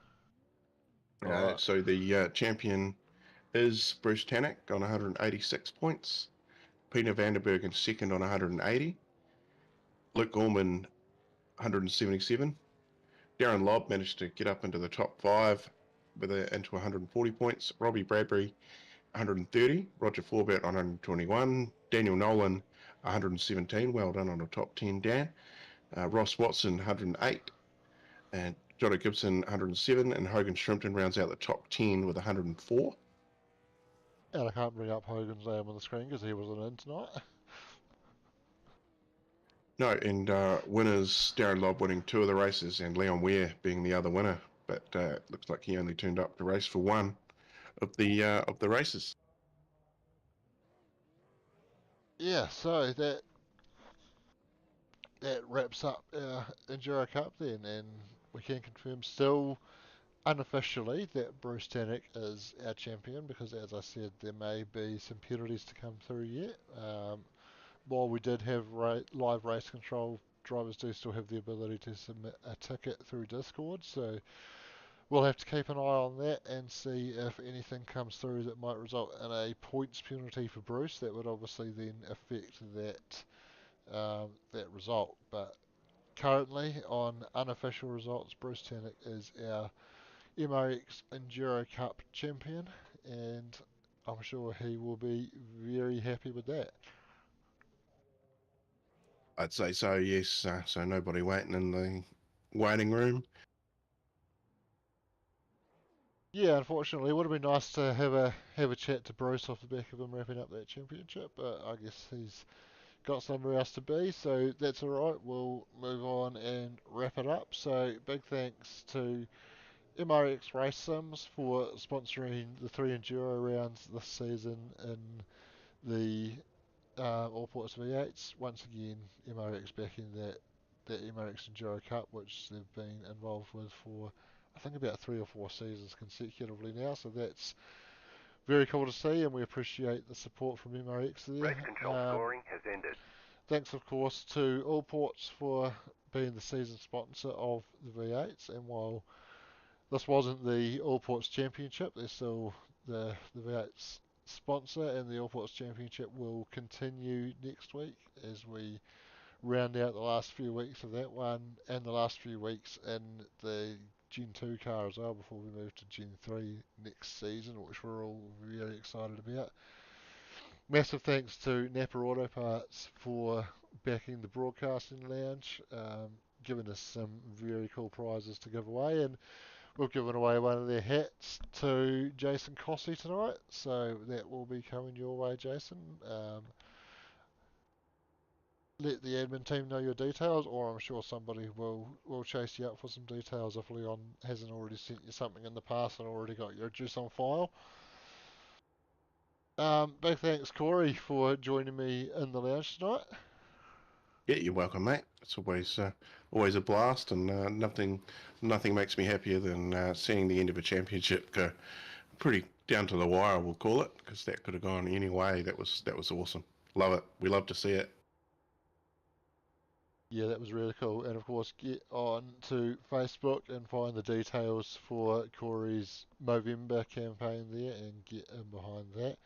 All right. So the champion is Bruce Tannock on 186 points. Peter Vanderberg second on 180. Luke Gorman 177. Darren Lobb managed to get up into the top five into 140 points. Robbie Bradbury 130. Roger Forbert on 121. Daniel Nolan 117. Well done on the top 10, Dan. Ross Watson 108. And Johnny Gibson 107. And Hogan Shrimpton rounds out the top 10 with 104. And I can't bring up Hogan's name on the screen because he wasn't in tonight. No, and winners, Darren Lobb winning 2 of the races and Leon Ware being the other winner. But looks like he only turned up to race for 1 of the races. Yeah, so that wraps up our Enduro Cup then, and we can confirm still unofficially that Bruce Tannock is our champion because, as I said, there may be some penalties to come through yet. While we did have live race control, drivers do still have the ability to submit a ticket through Discord, so we'll have to keep an eye on that and see if anything comes through that might result in a points penalty for Bruce. That would obviously then affect that result. But currently, on unofficial results, Bruce Tannock is our MRX Enduro Cup champion, and I'm sure he will be very happy with that. I'd say so, yes. So nobody waiting in the waiting room. Yeah, unfortunately, it would have been nice to have a chat to Bruce off the back of him wrapping up that championship, but I guess he's got somewhere else to be, so that's alright. We'll move on and wrap it up. So big thanks to MRX Race Sims for sponsoring the 3 Enduro rounds this season in the Allports V8s. Once again, MRX backing that MRX Enduro Cup, which they've been involved with for I think about 3 or 4 seasons consecutively now. So that's very cool to see, and we appreciate the support from MRX there. Race control scoring has ended. Thanks, of course, to Allports for being the season sponsor of the V8s. And while this wasn't the Allports Championship, they're still the V8s sponsor, and the Allports Championship will continue next week as we round out the last few weeks of that one and the last few weeks in the Gen 2 car as well before we move to Gen 3 next season, which we're all very excited about. Massive thanks to Napa Auto Parts for backing the broadcasting lounge, giving us some very cool prizes to give away, and we've given away one of their hats to Jason Cossey tonight, so that will be coming your way, Jason. Let the admin team know your details, or I'm sure somebody will chase you up for some details if Leon hasn't already sent you something in the past and already got your address on file. Big thanks, Corey, for joining me in the lounge tonight. Yeah, you're welcome, mate. It's always a blast, and nothing makes me happier than seeing the end of a championship go pretty down to the wire, we'll call it, because that could have gone any way. That was awesome. Love it. We love to see it. Yeah, that was really cool. And of course, get on to Facebook and find the details for Corey's Movember campaign there and get in behind that.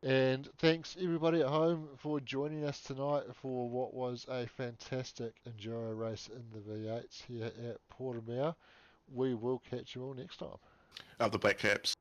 And thanks everybody at home for joining us tonight for what was a fantastic Enduro race in the V8s here at Portimao. We will catch you all next time. Up the Black Caps.